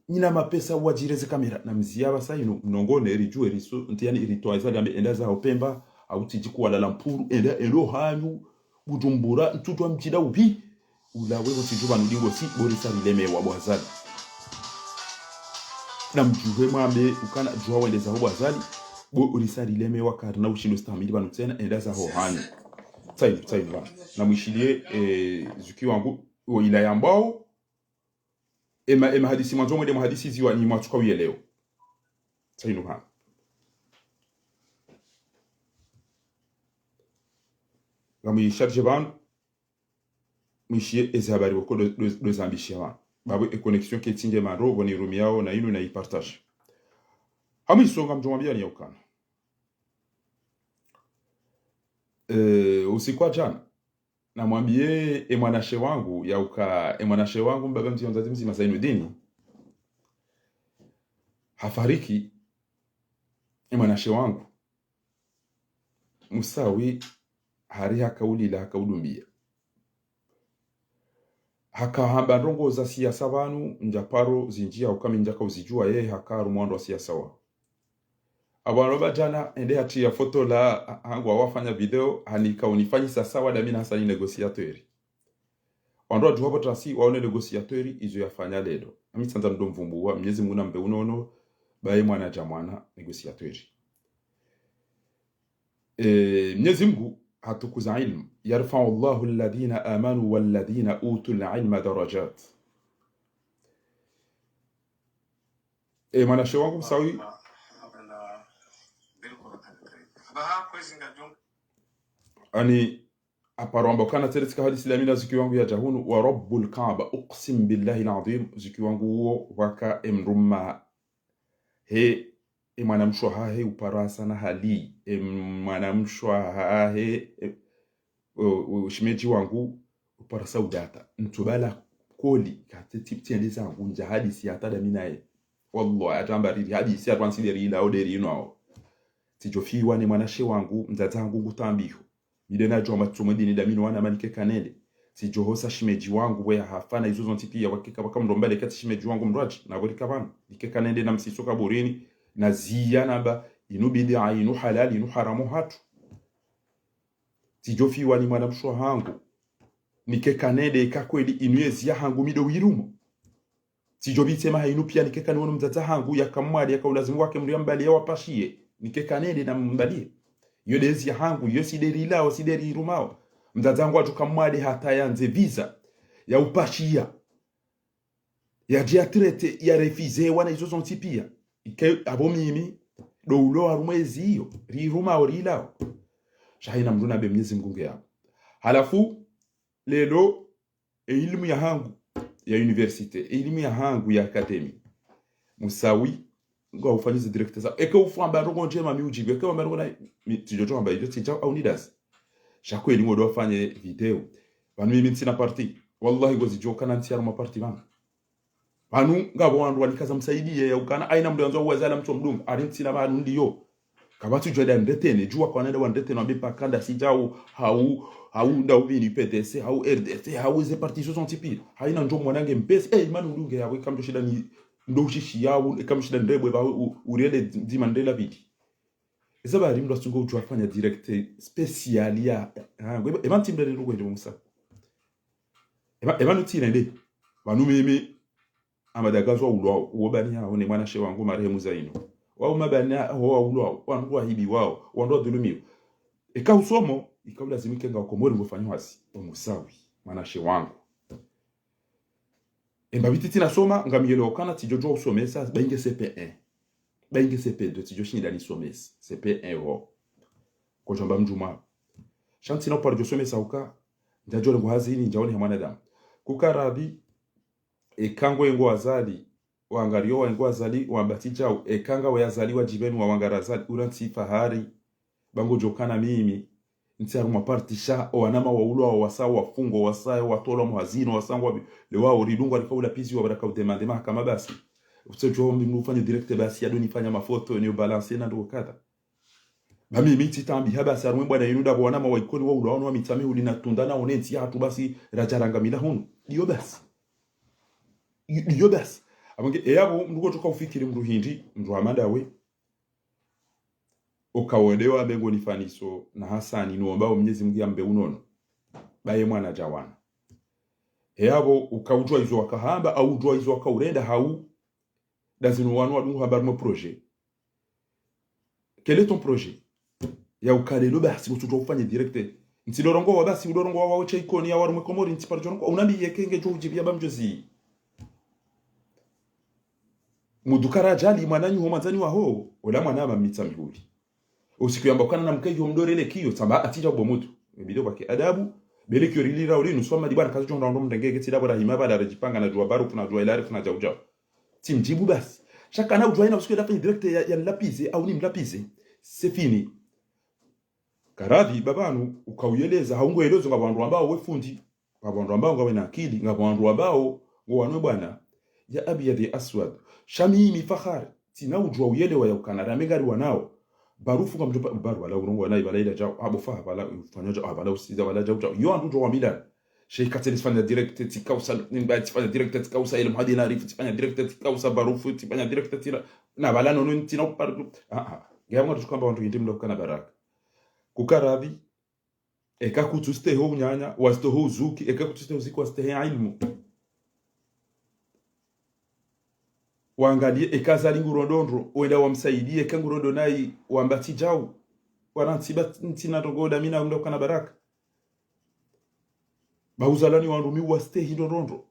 nina mapesa wajireze kamera na mziaba sayino mnongone erijue riso ntiyani iritoaza gambe endaza opemba au tijikuwa la lampuru elo hanyu bujumbura ntutwa mjida ubi ula wewe tijuba nudingo si borisa rileme wa bwazali na mjuwe mwambe ukana jua wendeza ho bazali bo ulisari leme wakarna ushindo stamili banu tena endaza ho hani tsai na mwishilie zuki wangu o ila yambao ema hadisi mwanzo mwende hadisi ziwa ni mwatuka leo tsai no Gami charge ban mishie ezabari wako do zambishia ban babu e connexion ke tinge maro woni rumiao na inu na i partage hami songa mjomwambia ni yokana usiku jana namwambie mwanashe wangu yauka mwanashe wangu mbaba mzionzazi mzima Zainuddin hafariki mwanashe wangu musawi hari hakauli la hakaudumbia hakahamba ndongo za siasa banu njaparo zinjia ukaminja kauzijua yeye hakaru mwando wa siasa wa abantu bajana ende hati ya foto la hangu wafanya video hanika unifanyi sasa wada mina hasani negosiatori wando wajua hapo trasi waone negosiatori izo yafanya lelo ami sanza ndo mvumbuwa mnyezi muna mbe unono bae mwana jamwana negosiatori mnyezi mgu hatukuza ilmu yarfa'u Allahu alladhina amanu walladhina utul ilma darajat mwanashe wangu msawi ani aparomba kana teretika hadisi la mina ziki wangu ya jahunu wa rabbul kaaba uqsim billahi alazim ziki wangu huo waka emrumma he mwanamshwa hahe uparasa na hali mwanamshwa hahe ushimeji wangu uparasa udata ntubala koli katiti ndiza zangu nja hadisi atada minae wallahi atambariri hadisi atwansideri ila oderi ino tijofiwa ni mwanashe wangu mzazangu ngutambiho midena jwa matsumedini damino wana manike kanele tijohosa shimeji wangu we hafana izo zontipia wakika wakamndombale kati shimeji wangu mraji na gorika bana ike kanende na msisoka borini na ziyana ba inu bid'a inu halali inu haramu hatu tijofiwa ni mwanamshwa hangu nike kanede kakweli inu zia hangu mido wirumo tijobitema hainu pia nike kanwono mzaza hangu yakamwali yakaulazimu wake mriambali wapashie nike kanede na mbalie yodezi hangu yosideri lao sideri rumao mzazangu atukamwali hata yanze visa ya upashia ya diatrete ya refize wana izo zontipia ike abo mimi do ulo harumezi hiyo riruma orilao shahina mruna be Mwenyezi Mungu yao halafu lelo elimu ya hangu ya universite elimu ya hangu ya academy musawi ngo ufanize directeur za eke ufamba rogo njema miujibe eke wamero na tijoto amba ijo tija au nidas shako elimu do afanye video banu mimi tina parti wallahi gozi joka na ntiara ma parti bana banu ngabo wandu walikaza msaidie ya ukana aina mdanzo uwezala mtu mdungu arintina banu ndiyo kabatu joda ndetene jua kwa nenda wandetene wabipa kanda sijao hau ndawini PDC hau RDC hau ze parti sont tipi haina ndo mwanange mpesi manu ndunge yawe kamdo shida ni ndo shishi yao kama shida ndebwe ba uriele di Mandela bidi ezaba rimdo sungo ujua fanya direct special ya emantimbe ndo ngwe musa emanu tina ndi banu mimi amadagazwa ulwa ubani hao ni mwanashe wangu marehemu Zaino wao mabana ho ulwa wangu hibi wao wando dhulumio eka usomo ikabulazimike nga ukomori ngofanywa hasi omusawi mwanashe wangu embabiti tina soma ngamiyelo kana tijojo usomesa bainge CP1 bainge CP2 tijoshi ndani somesa CP1 ho ko jamba mjuma shanti na par jo somesa uka ndajole ngo hazini njaone ya mwanadamu kukaradi ekango yengo azali wangario wengo azali wambatija ekanga we azaliwa jibenu wa wangarazali uranti fahari bango jokana mimi ntiaru mapartisha wanama wa ulo wa wasawa wafungo wasayo watola muhazino wasangwa le wao ridungwa likaula pizi wa baraka udemande mahakama basi usejo mimi ufanye direct basi adoni fanya mafoto ni balance na ndo kata bami miti tambi haba sarwe bwana inuda bwana ma waikoni wa ulo wa mitame ulinatundana onenti hatu basi rajaranga mila hunu dio basi abange eyabo mrugo toka ufikiri mruhindi mruhamanda we okawodewa bengo nifaniso na hasani nuombao Mwenyezi Mungu ambe unono baye mwana jawana eyabo ukaujwa izo wakahamba au ujwa izo wakaurenda hau dazinu wanu wadungu habar mo projet. Quel est ton projet? Ya ukalelo basi ututo ufanye direct. Ntidorongo wa basi udorongo wa wache ikoni ya warume komori ntiparjono unambi yekenge jo ujibia bamjozi. Mudukara jali mwananyu ho manzani wa ho ola mwana ba mitsa mihuri. Usikuyamba kana na mkejo mdorele kiyo samba atija bomutu. Bido baki adabu bele kiyo rilira uri nusoma di bana kazo jonda ndo mdengege ti dabora himaba da rejipanga na jua baru kuna jua ilari kuna jauja. Timjibu basi. Chaka na ujua ina usiku dafanya direct ya lapize au ni mlapize. C'est fini. Karadhi babanu ukauyeleza haungoelezo ngabantu ambao wefundi ngabantu ambao ngawe na akili ngabantu ambao ngwanwe bwana ya abyadi aswad shamimi fakhari tina ujua uyelewa ya ukanada megari wanao barufu kwa mjopa baru wala urongo wala ibalaila jao abo fa bala ufanyaje abala usiza wala jao yo andu jo wamila sheikh fanya direct tikausa nimba fanya direct tikausa ile mhadi na rifu fanya direct tikausa barufu fanya direct tira na bala nono tina upardu gamu tukamba wantu ndimlo kana baraka kukaradhi eka kutuste ho nyanya wasto ho zuki eka kutuste usiku waste ilmu waangalie eka zali ngurondondro wenda wamsaidie eka ngurondo nai wambati jau wanantiba ntina togoda mina ndo kana baraka bauzalani wanrumi waste hindondondro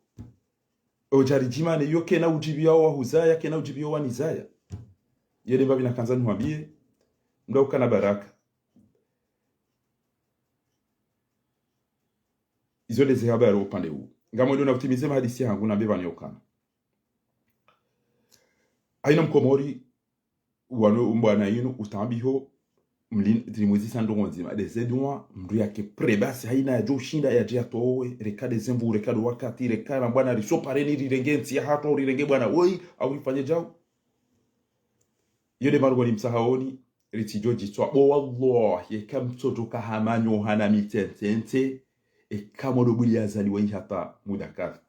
ojari jimane yoke na ujibia wa huzaya kena ujibia wa nizaya yele babi na kanzani mwambie ndo kana baraka izo leze habari upande huu ngamo ndio nakutimize hadithi yangu na beba nyokana aina mkomori wano umbwana yinu utambiho mlin trimwezi sandongo nzima dezedwa mndu yake prebasi haina ya jo shinda ya jia towe rekade zemvu rekade wakati rekana bwana risopareni rirengenzi ya hato rirenge bwana woi au rifanye jao yode marugoni msahaoni ritijoji twa bo wallahi kamtoto kahamanyo hana mitentente kama dobuli yazaliwa hata muda kadha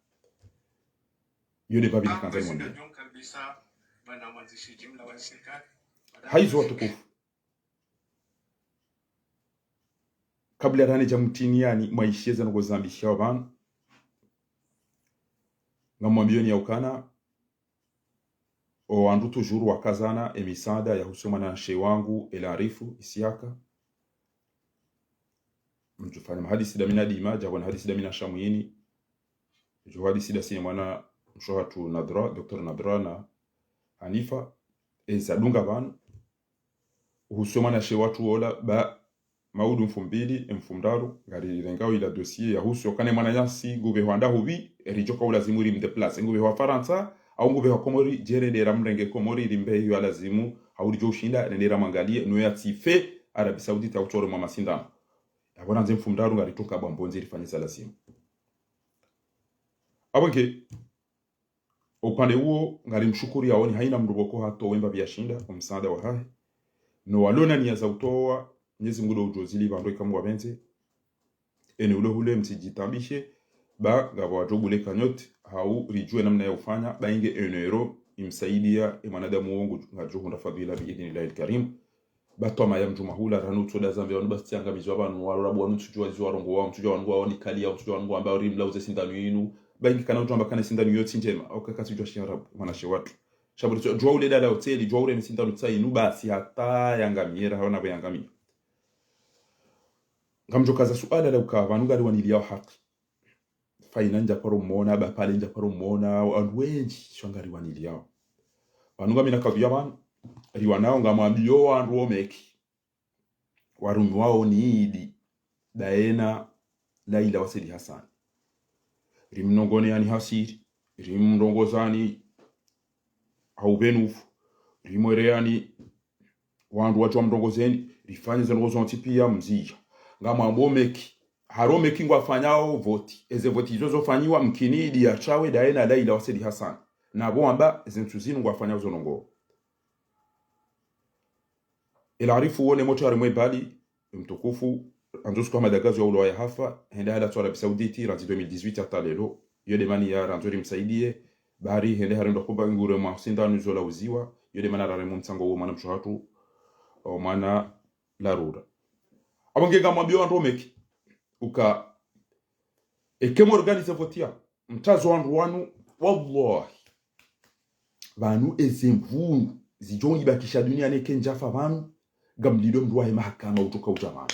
yule babi na kanza mwambie haizo watukufu kabla rani jamtini yani maisheza ngo zambisha abantu ngamwambie ni yaukana o andu toujours wakazana emisada ya husoma na shehe wangu elarifu isiaka mjufanya mahadisi da minadi imaja wana hadisi da mina shamuini jo hadisi da sine mwana mshohatu Nadra Dr. Nadra na Hanifa ezadunga banu husoma na she watu ola ba maudu mfumbili mfumdaru ngari rengao ila dossier ya huso kane mwana yasi gube hwanda hubi rijoka ulazimuri mdeplace ngube wa Faransa au ngube wa Komori jere de ramrenge Komori rimbe yu alazimu hauri jo shinda nendera mangalie no yatife Arabi Saudite au choro mama sindano abona nze mfumdaru ngari toka bambonzi rifanye salasimu abonke upande huo ngari mshukuri yaoni haina mruboko hato wemba biashinda kumsaada wa hai no walona ni za utoa Mwenyezi Mungu ujozili bandu ikamwa benze ene ulo hule mtijitambishe ba ngabo wajogule kanyoti hau rijue namna ya ufanya bainge €1 imsaidia mwanadamu wangu ngajohunda fadhila bi idhnillah alkarim batoma ya mjuma hula ranu tsoda zambe wanu basi anga bizwa banu warabu wanu tujwa zwa rongo wao tujwa wangu wao ni kali au tujwa wangu ambao rimla uze sindanu yinu bainge kana mtu ambakana sindanu yoti njema au kaka tujwa sharabu manashe watu shaburi jwa ule dada hoteli jwa ule sindanu tsai basi hata yangamira haona bayangamira ngamjokaza suala la ukavanu gari waniliao haki faina nja paro mona ba pale nja paro mona andu wenji shangari waniliao vanunga mina kavya bana riwanao ngamwambio andu omeki warumi wao ni Idi Daena Laila Wasili Hassan rimnongone yani hasiri rimndongozani haubenufu rimwereani wandu watu mndongozeni rifanye zengozo pia mzija ngamwambo meki haromeki ngwafanyao voti eze voti zozo fanyiwa mkini Idi ya chawe Daena Laila Wasili Hassan na bomba zentuzini ngwafanyao zonongo ilarifu wone moto arimwe bali mtukufu anzusu kwa madagazo ya ulo ya hafa henda hala tu Arabia Saudite ranzi 2018 hata lelo yode mani ya ranzori msaidie bari hende harendo kuba ngure mwasinda nuzola uziwa yode mana raremu mtsango wo mana mshohatu o mana larura abongega mwambio wandu omeki uka ekemo organize votia mtazo wandu wanu wallahi vanu ezemvu zijongi bakisha dunia neke njafa vanu gamlido mduwa mahakama utoka ujamana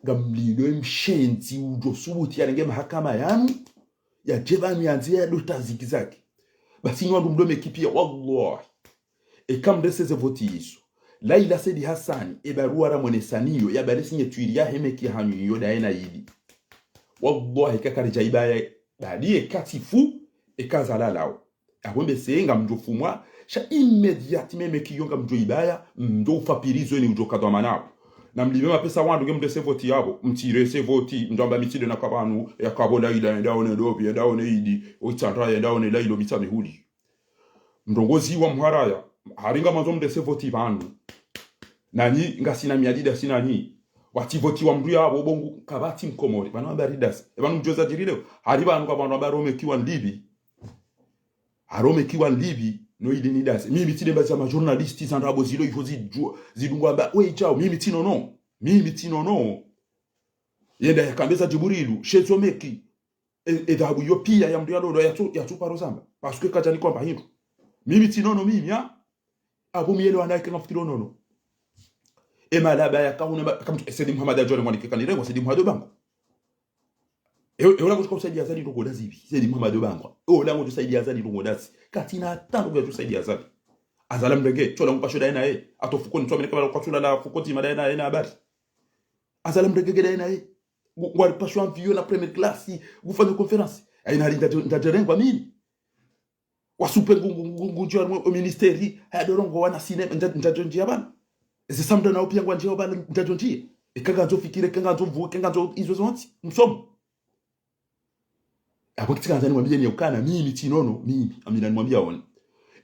gamlido mshenzi ujo subuti yanenge mahakama yanu ya jevanu yanzi ya dota zigizaki basi nwandu mdome kipia wallahi ekamdeseze voti iso Laila Sedi Hassan ebaruara mwenesaniyo ya baresi nyetuiri ya hemeki hanyu yoda ena yidi wallahi kakari jaibaya badi ekatifu ekazalalao abombe senga mjofumwa sha immediate meme kiyonga mjoibaya mjofapirizo ni ujokadwa manao na mlibema pesa wandu nge mdese voti yabo mtire se voti mjamba mitide na kabanu ya kabona ida ndaone dobi ndaone idi otsandra ndaone lailo bitame huli mrongozi wa mharaya haringa manzo mdese voti vandu nani ngasina miadida sina ni wativoti wa mru yabo bongo kabati mkomori bana abaridas ebanu mjoza jirileo hari banu kwa banu abarome kiwa libi arome kiwa libi no idini das mimi tide baza ma journalisti sandrabo zilo ifozi zidungwa ba we chao mimi tino no yenda yakambeza jiburilu shezomeki edabu yo pia ya mru yalo ya tu parozamba parce que kajani kwa bahindu mimi tino no mimi ya abo mielo anake ngafutiro no emalaba ya kauna kama Sedi Muhammad ajore mwani kekanire wa Sedi Muhammad bango eula kutoka usaidia azali ndo godazi Sedi Muhammad bango ola ngo tusaidia azali ndo godazi katina tango ya tusaidia azali azala mrege chola ngupasho daina atofukoni tumene kama kwa tula la fukoti madaina ina habari azala mrege daina ngwali pasho amvio na première classe gufanya conference aina hali ndajerengwa mimi wasupe ngungunjwa mu ministeri hadorongo wana cinema ndajonjia bana ese samda na opia ngwa njeo bana ndajonjia ekanga nzofikire kanga nzovu kanga nzo izo zonti msomo abo kitika nzani mwambie ni ukana mimi tinono mimi amina nimwambia ona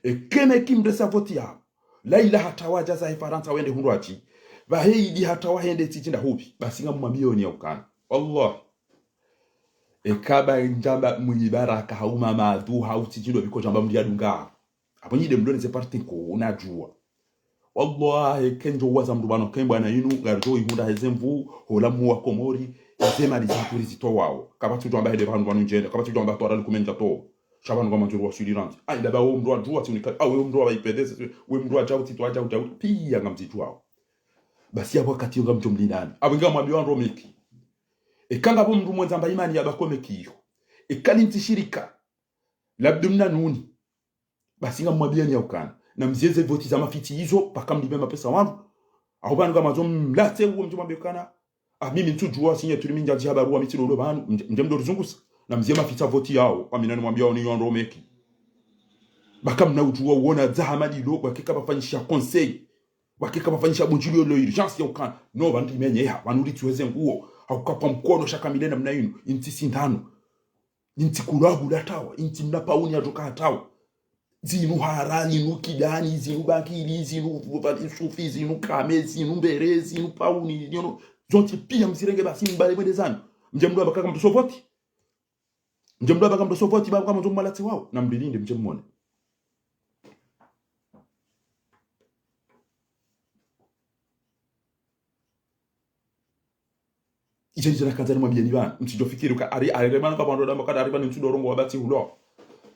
ekeme kimdesa voti ya Laila hatawaja za Faransa wende hundwachi bahidi hatawaende titinda hupi basi ngamwambie ni ukana Allah ekaba njamba mwenye baraka hauma madu hautijindo biko jamba mdiadunga abonyide mdone ze parti ko unajua wallahi kenjo waza mdubano kemba na yinu garjo ihunda hezemvu hola muwa komori zema lizituri zito wao kabatu jamba hede bantu banu njende kabatu jamba to arali kumenja to shabanu kama njuru wa suliranti ai daba wo mdwa jua tunika au wo mdwa ba ipedese we mdwa jauti to aja uta pia ngamzitu wao basi hapo kati ngamjo mlindani abinga mwabiwa romiki ekanga bo mndu mwenza mba imani yabakome kiyo ekalinti shirika labdumna nuni basi ngamwabia ni ukana na mzieze voti za mafiti hizo paka mlibema pesa wangu aho banu kama zo mlate uwo mjombe kana mimi ntujua sinye tulimi njaji habaruwa mitiro ndo banu njemdo ruzungusa na mzie mafita voti yao amina nimwambia oni yondo meki baka mna ujua uona zahamadi lo bakika bafanyisha conseil bakika bafanyisha bunjulio lo urgence ya ukana no bantu imenye ya banuri tuweze nguo haukapa mkono shaka milena mna yinu inti sindano inti kulagu latawa inti mnapauni atoka hatawa zinu harani nukidani zinu bakili zinu sufi zinu kame zinu mbere zinu pauni yono zonti pia msirenge basi mbale mwende zanu mjemdu abakaka mtosovoti mjemdu abakaka mtosovoti baba kama nzomalati wao na mbilinde mjemone ijejera kazani mwabiyeni bana mtijofikiri ka ari bana kwa ndo damba kada ari bana mtudorongo wabati hulo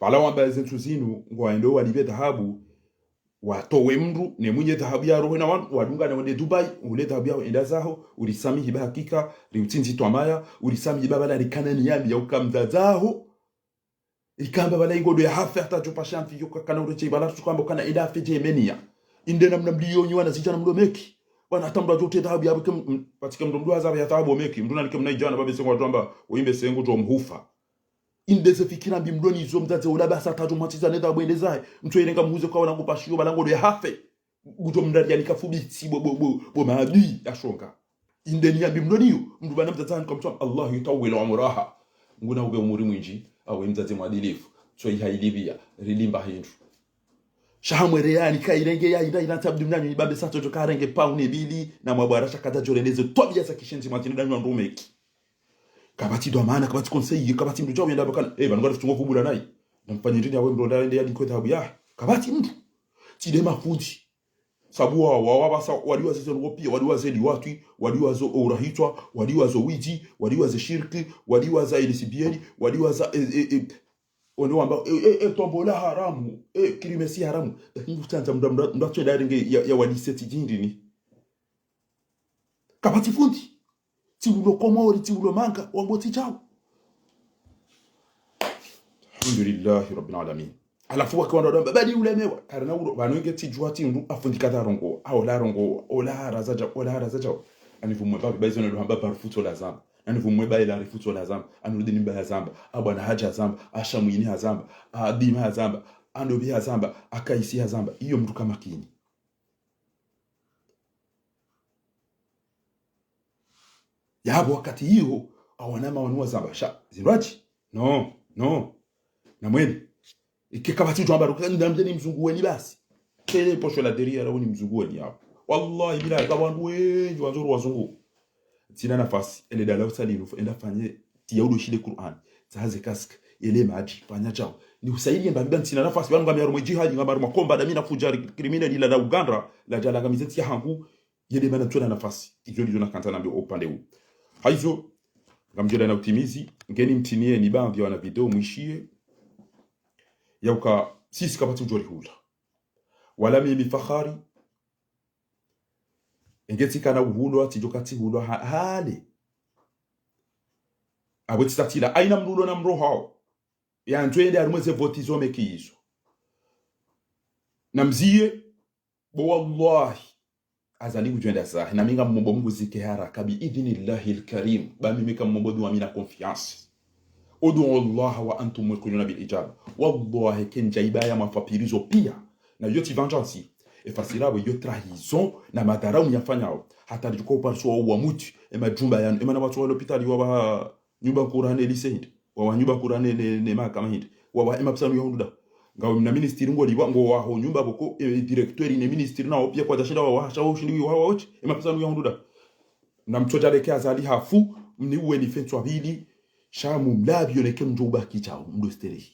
bala wamba zentu zinu ngwaendo walibe dhahabu watowe mru ne munye dhahabu ya roho na wadunga na wende Dubai ule dhahabu ya enda zaho ulisami hiba hakika liutinzi twamaya ulisami hiba bala likanani yambi ya ukamdzazaho ikamba bala ingodo ya hafe hata jopa shamfi yoka kana ureche bala tukamba kana enda feje menia inde namna mliyonyi wana zijana mlomeki wana tambra jote dhahabu ya patika mdomdo azabu ya dhahabu meki mduna nikemna jana babe sengo twamba uimbe sengo to mhufa indeze fikira mbimdoni izo mzaze ulabasa tatu matiza neda bwendezaye mtu yerenga muze kwa wanangu pashiyo balango ya hafe guto mndari alikafubiti bo maadui ashonga indeni ya mbimdoni yo mdu bana mzaze kwa mtu Allah yutawila umraha nguna ube umuri mwinji awe mzaze mwadilifu so ihailibia rilimba hindu shahamwere yani kairenge ya ida ina tabdu mnanyo ibabe sato jo karenge paune bili na mwabara shakaza joreneze tobia za kishenzi matini danyo ndumeki kabati do amana kabati conseil kabati mtu yenda bakana bantu tungo kubula nayi namfanye ndini yawe ndo ndaende yadi kwa dhahabu ya kabati mtu tidema fuji sabu wa basa waliwa zezo ngopia waliwa zedi watu waliwa zo urahitwa waliwa zo wiji waliwa za shirki waliwa za LCBN waliwa za ono amba tombola haramu kirimesi haramu ndutanza mndatwe daringe ya wadiseti jindini kapati fundi ti ulo komori ti ulo manga wamboti chao. Alhamdulillah rabbil alamin. Alafu wakawa ndo badi ulemewa karana ulo banonge ti juati ndu afundika darongo au la rongo ola razaja anivumwe babi baizona ndo hamba barfuto la zamba anivumwe bayi la rifuto la zamba anurudi nimba ya zamba abana haja zamba ashamwini ya zamba adima ya zamba andobi ya zamba akaisi ya zamba iyo mtu kama kini yabo wakati hiyo awanama wanua zamba sha ziraji no na mwene ikikabati tu ambaruka ndamjeni mzunguweni basi kele posho la deria rauni mzunguweni hapo wallahi bila kabandu wengi wazuru wazungu tina nafasi ele dala usalimu enda fanye tiyaudo shile Qur'an zahaze kask ele maji fanya chao ni usaidi mbamba tina nafasi wangu ngamya rumwe jihad ngamba rumwe komba da mina fujari criminal ila la Uganda la jala ngamizeti ya hangu yele bana tuna nafasi izo ndizo nakantana mbio upande huu haizo ngamjela na utimizi ngeni mtinie ni bandi wana video mwishie yauka sisi kabati ujori hula wala mimi fakhari ngeti kana uhulo ati jokati hulo hale aboti tatila aina mrulo na mroho ya ntwende arumeze votizo mekizo namzie bo wallahi azali kujenda sahi na minga mmombo Mungu zike haraka bi idhnillahi alkarim ba mimi kama mmombo wa mina confiance udu Allah wa antum mukununa bil ijaba wallahi ken jaibaya mafapirizo pia na yoti vengeance efasirabo yo trahison na madara mnyafanyao hata ndiko parso wa mutu majumba ya na watu wa hospitali wa nyumba kurane lisendi wa nyumba kurane ne makama hindi wa emapsanu yonduda ngawo na ministry ngo liwa ngo wa ho nyumba boko directeur ni ministry na opia kwa tashinda wa hasha ushindi wa wote emapsanu yonduda na mtoja leke azali hafu mni uwe ni fentu abili shamu mlabyo leke mjoba kichao mdosteri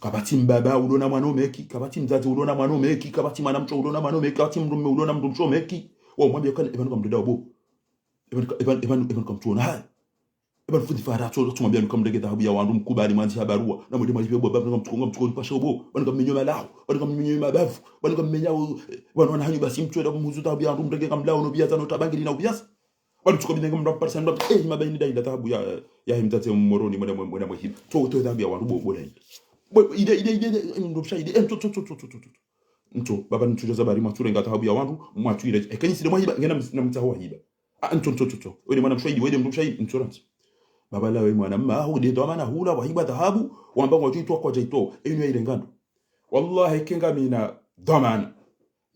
kabati mbaba ulona mwanomeki kabati mzazi ulona mwanomeki kabati mwanamcho ulona mwanomeki kabati mrume ulona mrumcho meki wa mwambie kana ebanuka mdada wabo ebanuka mtuona hai ebanufundi fara to tumwambia nuka mdege dhahabu ya wandu mkubali mwanzi habarua na mwende malipe baba mtukonga pasha wabo banuka mmenyo lao banuka mmenyo mabavu banuka mmenya wana hanyu basi mtu eda kumuzu dhahabu ya wandu mdege kamlao no biaza no tabangi na ubiasa wali tukabine ngam ndo parsa ndo mabaini dai dhahabu ya himtate mmoroni mwenda mwehi to dhahabu ya wandu bobo dai ide ndo bshaide nto baba ntujoza bari mature ngata habu ya wandu mwatwire ekanyi sile mwahiba ngena na mtaho hiba nto wewe mwana mshaidi wewe ndo mshaidi insurance baba la wewe mwana ma hu de ndo maana hula wahiba dhahabu wamba ngotitwa kwa jaito enu ile ngando wallahi kenga mina dhamana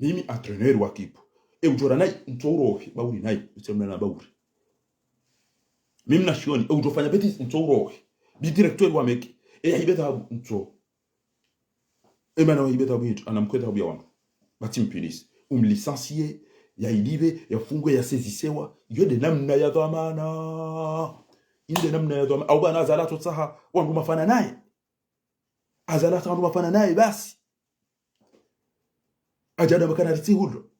mimi entraîneur wa kipo ujora nai ntoro bauri nai usemna na bauri mimi na shioni ujofanya beti ntoro bi directeur wa meki hibeta nto emana hibeta bwito anamkweta habu ya wangu bati mpilisi licencier ya ilibe ya fungwe ya sezisewa yode namna ya dhamana inde namna ya dhamana au bana azalatu tsaha wangu mafana naye azalatu wangu mafana naye basi ajada bakana ritihulu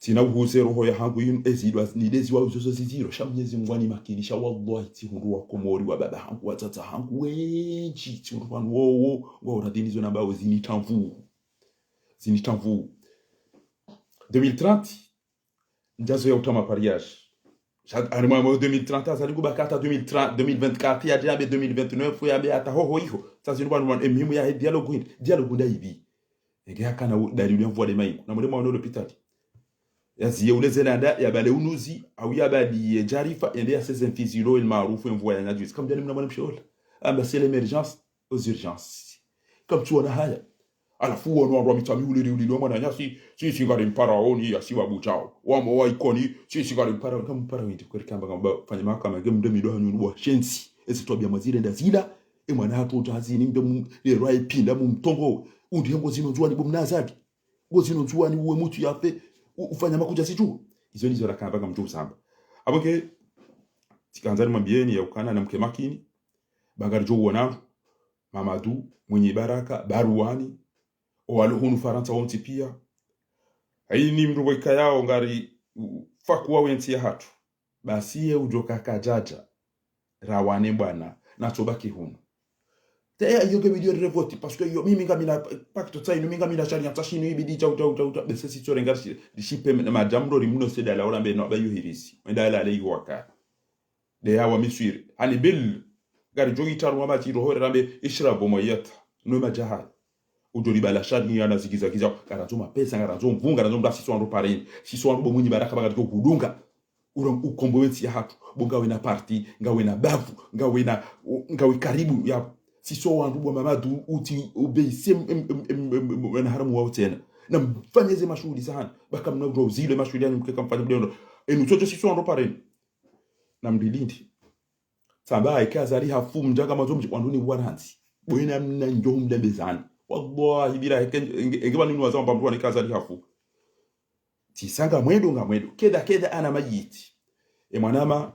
tina uhuse roho ya hangu yun ezidwa nidezi wa uzozo ziziro shamnyezi mngwani makinisha wallahi tihuru wa komori wa baba hangu wa tata hangu wenji tihuru wanu wowo wa uradinizo na bao zinitamvu 2030 njazo ya utama pariage anima 2030 azali kubakata 2024 ya jabe 2029 ya be ata hoho hiho sasa nubanu emimu ya dialogue nda hivi ege hakana dalili mvua de mai na mulema wa hospitali yazi uleze nanda ya bale unuzi au ya bali jarifa ende ya ses infisilo il maarufu mvua ya najis comme jani mnamwana mshola amba c'est l'émergence aux urgences comme tu ona haya alafu wana mitami ule mwana nyasi sisi ngari mparaoni ya siwa buchao wamo wa ikoni sisi ngari mpara kama mpara windi kwa kamba kamba fanya makama game ndo mido hanyu bwa shensi ezi tobia mazire ndazila mwana hato utazini ndo le roi pinda mu mtongo undi ngo zino zuani bo mnazabi ngo zino zuani uwe mutu yape ufanya makuja situ izo nizo rakamba kama mtu samba aboke tikanzani mwambieni ya ukana na mke makini bagari jo wana Mamadou mwenye baraka baruani owaluhunu Faransa wonti pia haini mruweka yao ngari fakuwa wenti ya hatu basi ye ujoka kajaja rawane bwana na tobaki huno te yo ke video revoti parce que yo mimi ngamina pacte tsa ino minga mina chari atashino ibidi cha uta bese si tsore ngarshi dishipe ma jamro rimuno seda la olambe no ba yo hirisi wenda la le waka de ya wa miswiri ani bil gari jogi taru ma tiro hore rambe ishrabo moyata no majahal ujoli bala shadi yana zigiza giza karazo mapesa karazo mvunga karazo mda siso ando pareni siso ando bomunyi baraka bagati ko kudunga uram ukombowensi ya hatu bongawe na parti ngawe na bavu ngawe karibu ya siso wandu mamadu uti ubeisi na haramu wao tena na mfanye ze mashughuli sana baka mnagro zile mashughuli yani mkeka mfanye mdendo enu chocho siso ando pareni na mdilindi samba ikazali hafu mjaga mazo mwanduni waranzi boyena mna njo mdembezana wallahi bila engeba nini wazamba mtu anikazali hafu tisanga mwendo keda ana majiti mwanama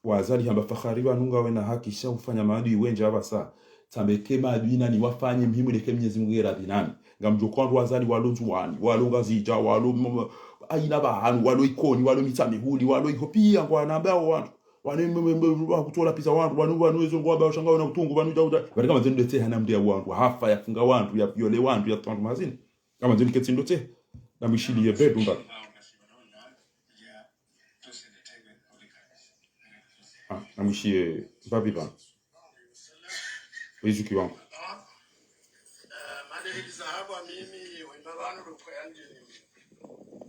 wazali hamba fakhari wanunga wena haki sha ufanya maadui wenje hapa saa tambeke maadui nani wafanye muhimu deke Mwenyezi Mungu radhi nami ngamjokwandu wazali walonzu wani walonga zija walo aina bahanu walo ikoni walo mitamihuli walo ihopia kwa nambao watu wanu kutola pisa wantu wanu wezo ngwa shangao na utungu wanu jauda bali kama zendo te hana mdia wantu hafa ya funga wantu ya yole wantu ya tangu mazini kama zendo ketsindo te na mishili ye bedu ngaka na mishie babi ba wizuki wangu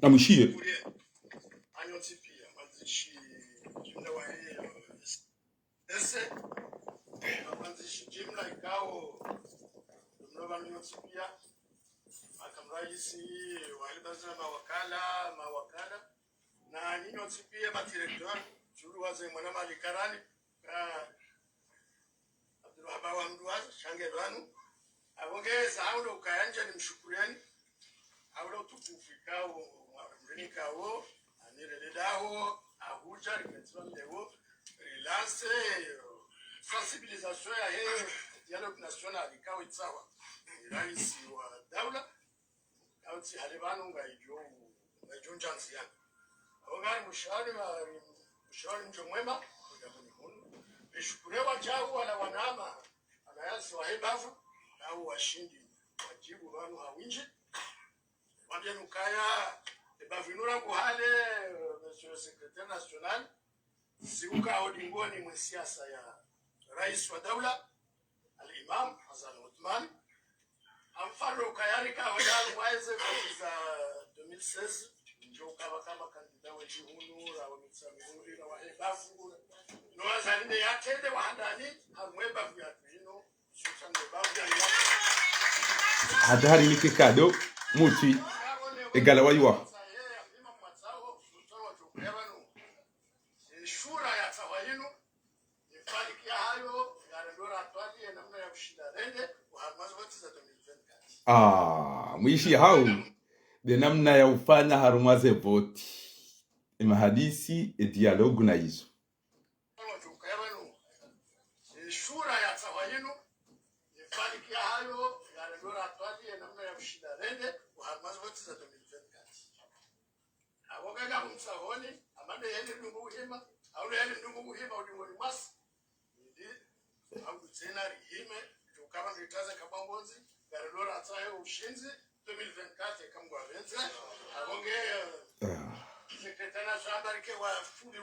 na mishie ese maanzishi jimla ikao mnoba niyotipia akamraisi walibaza mawakala na niyotipia madirektor chulu waze mwana malikarani Abdulwahaba wa mduwaza shangedwanu abongeza aulo ukayanja ni mshukuriani aulo tukufu ikao mwarimini kao anireledaho ahuja riketiwa mlewo relance sensibilisation ya dialogue national ikawa itsawa rais wa dawla kauti halibanu ngaijo njanzi yana awangari mushawari mjo mwema kudabuni hunu beshukurewa jahu wala wanama anayasi wa hebavu au washindi wajibu wanu hawinji wambia nukaya hebavu inura kuhale monsieur le secrétaire national siuka odingoni mwe siasa ya rais wa dawla al-Imam Hassan Uthman amfaro kayarika wadal waize za 2016 ndio kama kandida wa jihunu na wamtsamuri na wahebafu no azalinde yatende wahandani hamwebafu ya twino shukande bafu ya hadari nikikado muti egala waywa mwishi hau de namna ya ufanya harumaze voti mahadisi dialogue na hizo shura ya tawayinu ifanikia hayo yanadora atwaje namna ya kushindarende uharumaze voti za 2024 abogaga msahoni amande yende ndungu buhima au yende ndungu buhima udimoni mas ndi au tena rihime tukaba nditaza kabambonzi garadora atsaye ushinzi 2024 kamgwa benze abonge sekretana shabarike wa fubi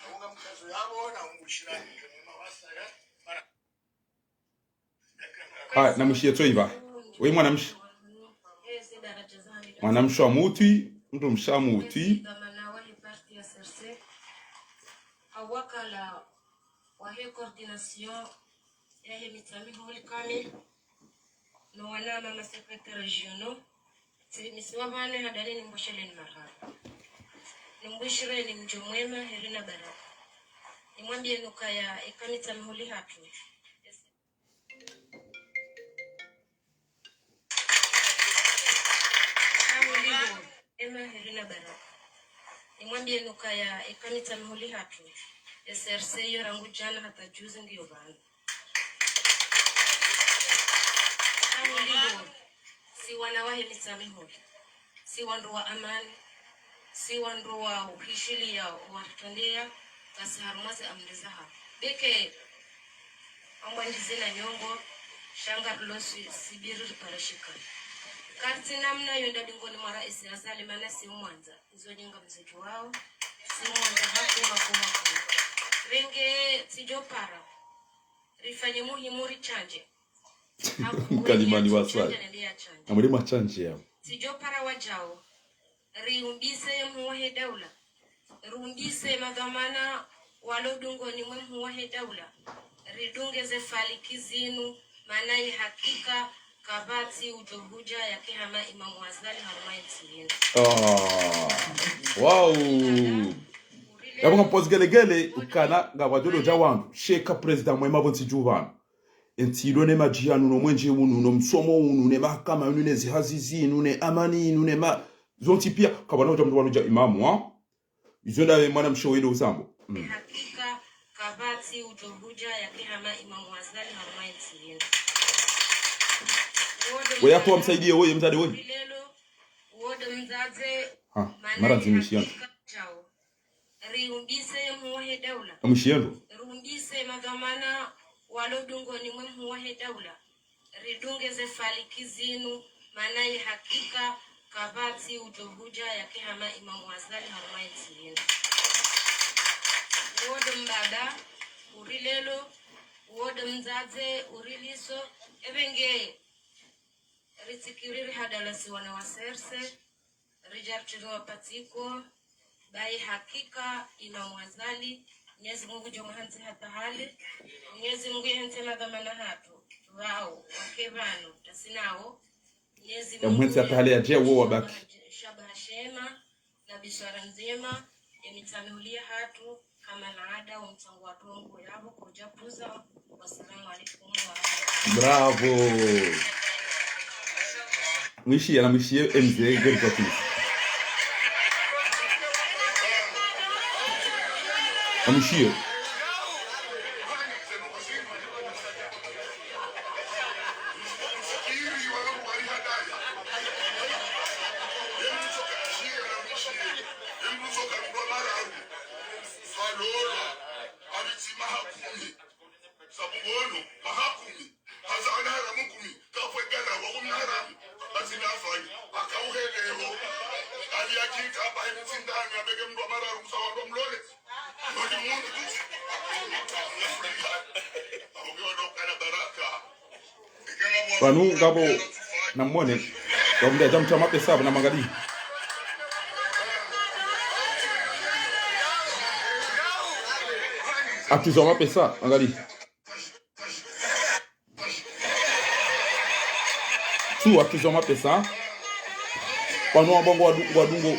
abonga mkazo yabo na umushirani kama wasaya na mshie toiva wewe mwanamshi wa muti mtu mshamuti awakala wa coordination ya mitami hulikani no wana mama secretary regional misiwa bane hadari ni mboshele ni marhaba nimbushire ni mjomwema herina baraka nimwambie nukaya ikanita mhuli hatu herina baraka nimwambie nukaya ikanita mhuli hatu SRC yo rangu jana hata juzi ndio bana si wanawahi misamihuli si wandu wa amani si wandu wa uhishili ya watutandea kasi harumazi amlizaha beke ambandize na nyongo shanga losu sibiru parashika karti namna yonda dingoni mara isirazali mana si mwanza izo nyinga mziki wao si mwanza haku renge sijopara rifanye muhimu richanje kalimani waswali amuri machanje yao sijopara wajao riumbise muwahe daula rumbise madhamana walodungoni mwe muwahe daula ridungeze falikizinu manai hakika kabati ujohuja yake hama imamu wazali harumai tsirina wow yabo ngampozgelegele ukana ngabajolo jawandu sheka president mwema bonsi juvana entilo ne majianu no mwenje unu no msomo unu ne mahakama unu ne zihazizi unu ne amani unu ne ma zonti pia kabana uja mtu ja imamu ha izonda mwana mshowele usambo hakika kabati ujohuja yake hama imamu wazali harumai tsirina wewe hapo msaidie wewe mzade wewe wode mzaze mara zimishiano riumbise muwahe daula amushiendo rumbise madhamana walodungoni mwe muwahe daula ridungeze falikizinu manai hakika kabati ujohuja yake hama imamu wazali harumai tsirina wode mbada urilelo wode mzaze uriliso ebenge ritsikiriri hadalasi wana waserse rijartino wapatiko bai hakika imamu wazali Mwenyezi Mungu jomahanzi hata hali Mwenyezi Mungu yense madhamana hatu wao wakevano tasinao Mwenyezi Mungu mwenzi hata hali aje wao wabaki shabaha shema na bishara nzima yamitanulia hatu kama laada wa mtangu wa tongo yabo kujapuza. Wassalamu alaikum wa bravo mwishi MZ Gergati amshio wanu ngabo namone wamda jamcha mapesa na magali atizo mapesa angali tu atizo mapesa wanu wabongo wadungo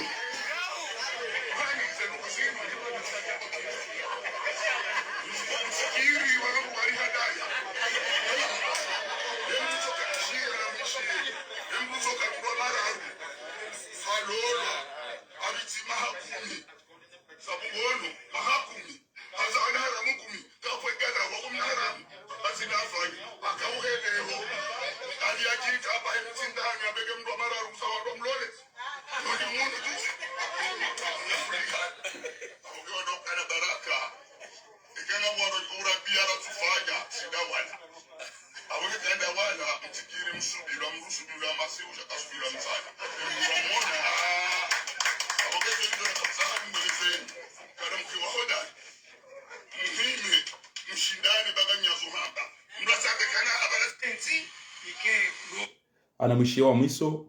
ana mwisho wa mwiso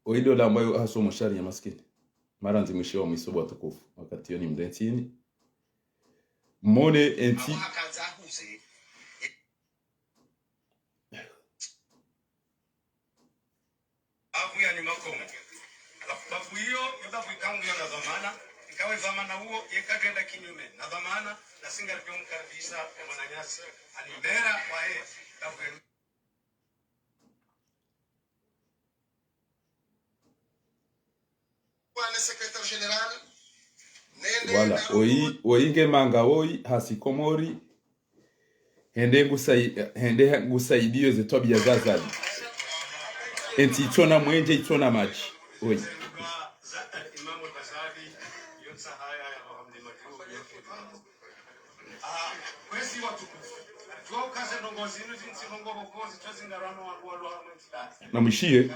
oido la ambayo haso mshari ya maskini mara nzi mwisho wa mwiso bwa tukufu wakati yoni mdentini mone enti afu ya ni makomo alafu hiyo yoda kuikangu ya dhamana ikawe dhamana huo yekagenda kinyume na dhamana na singa kabisa ya mwananyasi alimbera wa yeye dafu le secrétaire général voilà oinge manga oi hasikomori hende ngusaidio zetobia zazali enti itona mwenje itona maji oi na mwishie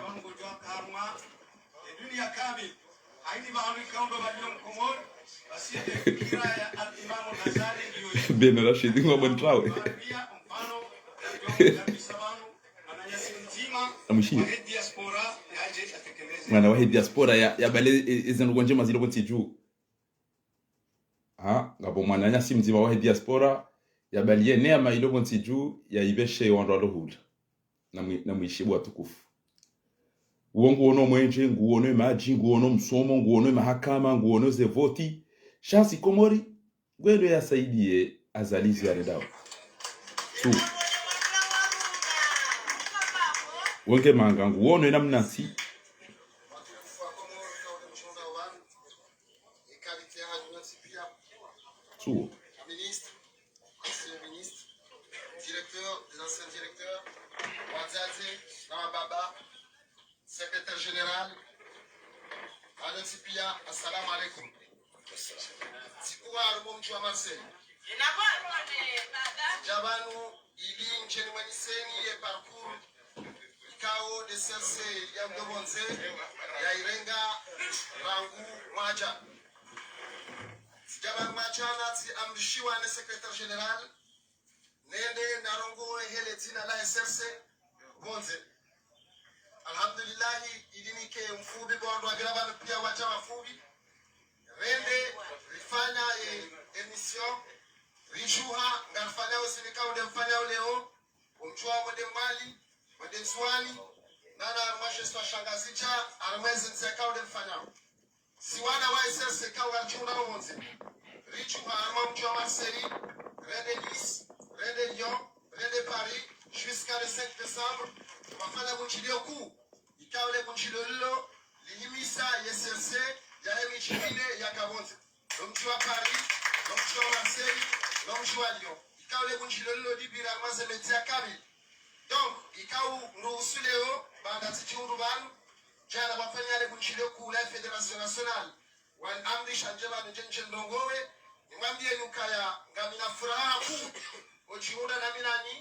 bena Rashid ngoma ntrawe na mwishie mwana wa diaspora ya bale izango njema zilo kontiju ngabo mwana nya simzima wa diaspora ya balie neema ilo kontiju ya ibeshe wando alohula na mwishi bwa tukufu uongo ono mwenje nguono maji nguono msomo nguono mahakama nguono zevoti shansi komori gwendo yasaidie azalizi ya redao tu wonge manga nguono namnasi tu ministre, ancien ministre, directeur, des anciens directeurs, Wazaze, Baba, secrétaire général, Anotipia, assalamu alaikum. Sikuwa alumumchwa Marseille. Jabanu, ili ncheni mwaniseni ye parcours, ikao de serse ya mdobonze, ya irenga, rangu, maja. Jabanu machana ti amrishiwa ne secrétaire général, nende narongo hele tina la serse, bonze. Alhamdulillahi idinike mfubi bondo agrabano pia wacha mafubi rende rifanya emission rijuha ngalfanya usinika ule mfanya leo umchwa mode mali mode swali nana mwashe swa shangazicha armezi nzeka ule mfanya siwana wa SSC kwa chunda monze rijuha arma mchwa Marseille rende Nice rende Lyon rende Paris jusqu'à le 5 décembre wafanya kunchilio kuu ikaule kunchilio lilo lihimisa SSC ya emichimine ya Kabonze nomchwa Paris nomchwa Marseille nomchwa Lyon ikaule kunchilio lilo libira maze metia kamili donc ikau nusu leo banda tichundu banu jana wafanya ile kunchilio kuu la Federation Nationale wan amri shanjeba njenje ndongowe nimwambie nukaya ngamina furaha kuu ochiunda na minani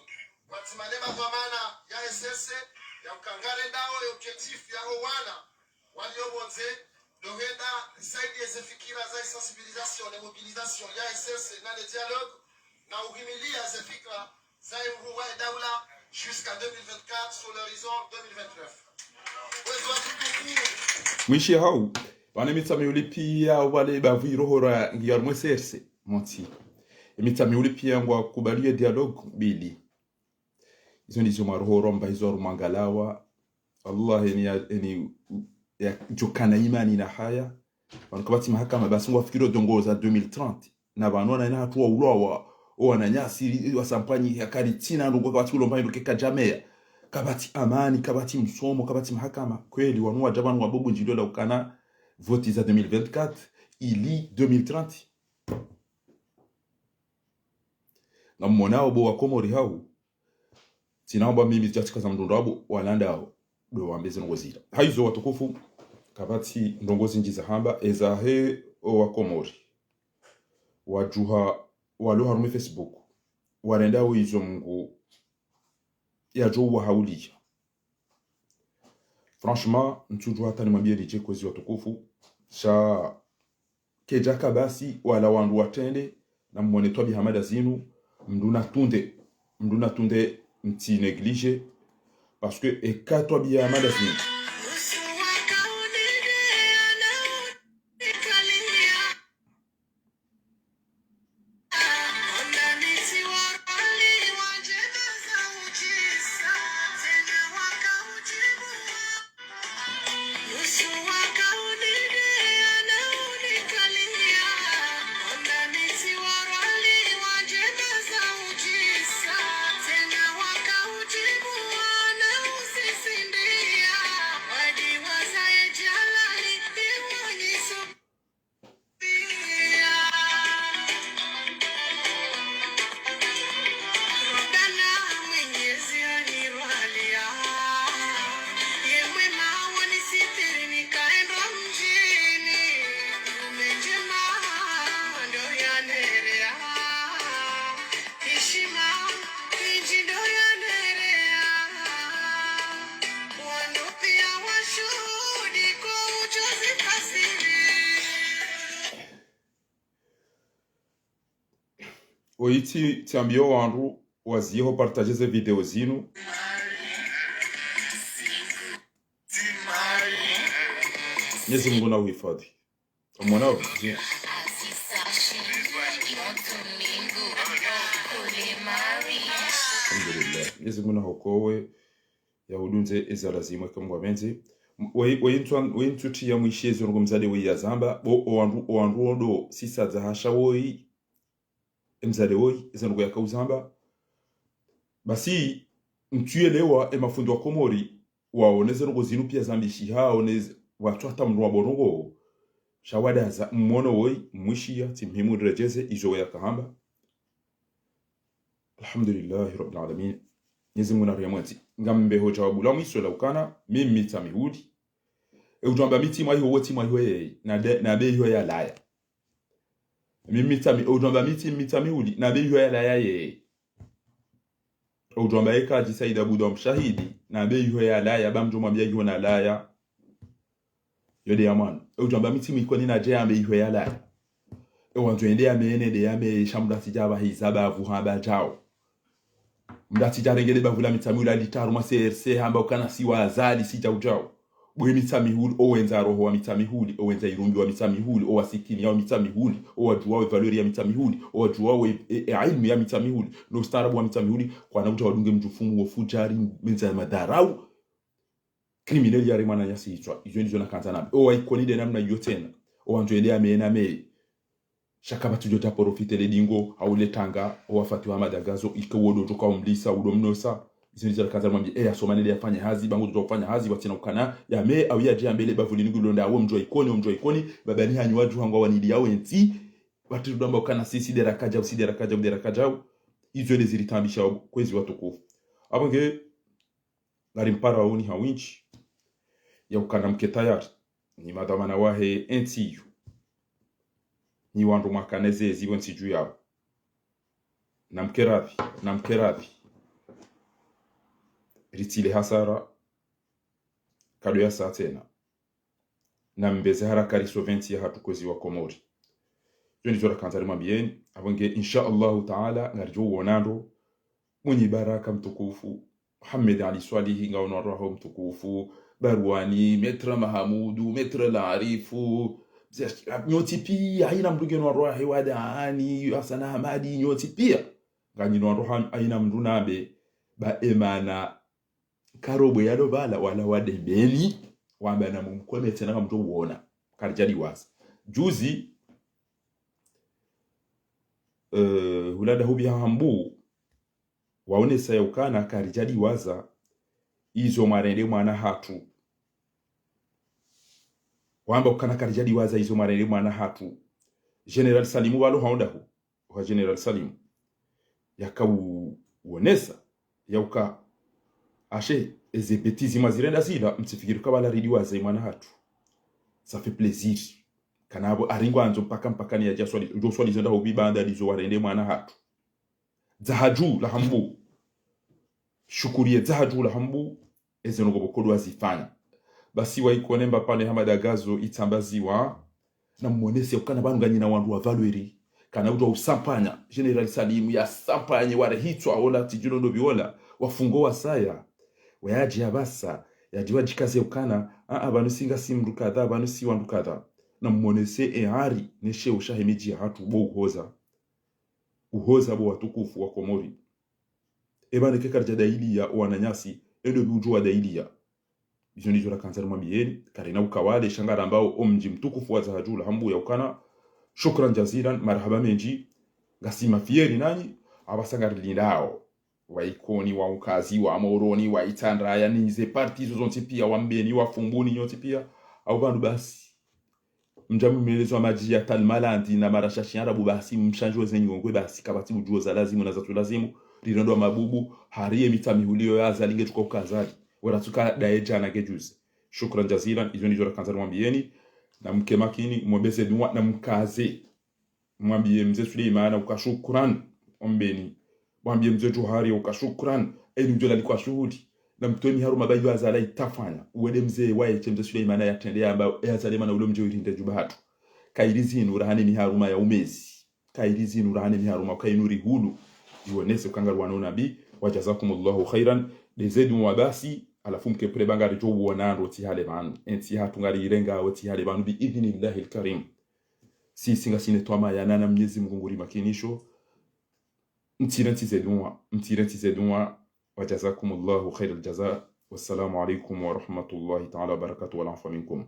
watimaleba kwa maana ya SSC ya ukangare ndao ya objectif ya wana waliobonze dohenda saidi ya fikira za sensibilisation et mobilisation ya SSC na le dialogue na uhimilia za fikra za mruwa daula jusqu'à 2024 sur l'horizon 2029 wezo tukufu mwishi hau wanemitsa pia wale baviro hora ngiyarmo SSC monti emitsa pia ngwa kubalie dialogue bili hizo ndizo maroho mba hizo rumangalawa Allah yani ya jokana imani na haya wanakabati mahakama basi ngwafikiro dongoza 2030 na banona ina hatua ulowa wananyasi wasampanyi ya karitina ndo kwa watu lomba ndo keka jamea kabati amani kabati msomo kabati mahakama kweli wanua jabanu wabobu njilo la ukana voti za 2024 ili 2030 na mmonao bo wa Komori hao sinaomba mimi katika za mdundo wabo walandao do wambeze ngozira haizo watukufu kabati ndongozi njiza hamba ezahe wa Komori wajuha walo harume Facebook walendao hizo mungu ya jowa haulia franchement ntujua hata nimwambie DJ kwezi watukufu sha kejaka basi wala wandu watende na mwone tobi hamada zinu mduna tunde nti négligé parce que ekato bia magazine oiti tiambio wandu waziho partager ze video zinu Mwenyezi Mungu na uhifadhi. Mwanao je? Alhamdulillah. Mwenyezi Mungu na hokowe ya hudunze eza lazima kama wenzi. Wentuti ya mwishezo ngo mzade we yazamba bo owandu ondo sisa za hashawoi mzade woi eza ngo yakauzamba basi mtuelewa emafundo wa Komori waoneze ngo zinu pia zambishi haoneze watu hata mrwa borongo shawada za mmono woi mwishia timhimu rejeze izo ya kahamba. Alhamdulillah rabbil alamin. Mwenyezi Mungu na rehemati ngambe ho jawabu la mwisho la ukana mimi tamihudi ujamba miti mwa hiyo woti mwa hiyo na be hiyo ya laya mimi tami ujamba miti uli na be hiyo ya laya ye ujamba eka jisaida budo mshahidi na be hiyo ya laya bamjo mwambia hiyo na laya yode yaman ujamba miti miko ni na je ambe hiyo ya laya wantu ende amene de ame shamda tijaba hizaba vuhaba jao mdati jarengele bavula mitamula litaru ma CRC hamba ukana siwa azali sija ujao bwe mitamihuli owenza roho wa mitamihuli owenza irumbi wa mitamihuli o wasikini ya mitamihuli o wajua valori ya mitamihuli o wajua ilmu ya mitamihuli no ustarabu wa mitamihuli kwa nakuta wadunge mjufumu wa fujari menza madarau kriminali ya remana ya siitwa izo ndizo nakantana o waikonide namna yotena o wantu elea meena mee shakaba tujota profite le dingo auletanga wafati wa madagazo ikowodo joka umlisa udomnosa izinja kaza mwambie asomane le afanye hazi bango tutofanya hazi watina ukana ya me au ya jia mbele bavuli ngulonda wo mjoi ikoni babani hanyu waju hangwa wanidi yao enti watu ndamba ukana sisi derakaja izo le ziritambisha kwezi watukufu abonge ngarimpara wauni hawinchi ya ukana mketayari ni madamana wahe enti ni wandu makaneze ziwe nsiju yao na mkeravi ritile hasara kado ya saa tena na mbeze haraka riso 20 ya hatukozi wa Komori joni zora kanzari mabieni abonge insha Allah taala ngarjo wonando mwenye baraka mtukufu Muhammad Ali Swalihi ngaono roho mtukufu Barwani Metra Mahamudu Metra Laarifu nyoti pia haina mdugeno wa roho wadani Hasana Hamadi nyoti pia nganyino wa roho haina mdunabe ba emana karobo yado bala wala wadebeni wamba na mumkweme tena kama mtu uona karijadi wazi juzi hulada hubi hambu waone saya ukana karijadi waza izo marende mwana hatu wamba ukana karijadi waza izo marende mwana hatu General Salimu walo haondahu wa General Salimu yakauonesa yauka ashe eze bêtises mazirenda zida mtifikiri kabala ridi waza mwana hatu ça fait plaisir kanabo aringo anzo mpaka ni ya jaswali ujo swali zenda hobi banda dizo warende mwana hatu zahaju la hambu shukuriye zahaju la hambu eze ngobo kodo azifanya basi waikonemba pale hamadagazo itambaziwa na muonese ukana banu ganyina wandu wa valueri kana ujo usampanya General Salimu ya sampanye wale hitwa ola tijuno ndo biola wafungo wasaya wayaji abasa yajiwa jikaze ukana abantu singa simru kadha abantu si wandu kadha na muonese ehari neshe ushahemiji hatu bo uhoza bo watukufu wa Komori ebane kekarja daili ya wananyasi endo bujua daili ya izo ndizo rakanzari mwambieni karina ukawale shangara ambao omji mtukufu wa zahajula hambu ya ukana shukran jazilan marhaba menji gasima fieri nani abasangari lindao waikoni wa ukazi wa moroni wa itandra ya nize parti zonti pia wambeni wa fumbuni nyoti pia au bandu basi mjamu melezo maji ya talmalandi na marashashi arabu basi mshanjo zenyongwe basi kabati ujuo za lazimu na zatu lazimu rirondo mabubu hariye mitamihulio ya zalinge tuko kazali waratuka daeja na gejuzi shukran jazilan izo ndizo rakanzari mwambieni na mke makini mwebeze duwa na mkaze mwambie mzee Suleiman ukashukran ombeni mwambie mzee Johari ukashukran njola alikuwa shuhudi na mtoni haruma bayo azala itafanya uwede mzee wae mzee Suleiman yatendea ambao yazalema na ule mje urinde jubahatu kairizi nurahani ni haruma ya umezi kairizi nurane miharuma kainuri hulu ionese kangarwa no nabi wajazakumullahu khairan dezedu wabasi alafu mkepre bangari jo wonando ti hale banu enti hatungari irenga wati hale banu bi idhnillahi alkarim si singa sine twama yanana Mwenyezi Mungu nguri makinisho mtirenti zedunwa wajazakumullahu khairal jazaa wassalamu alaykum wa rahmatullahi ta'ala wa barakatuh wa lafa minkum.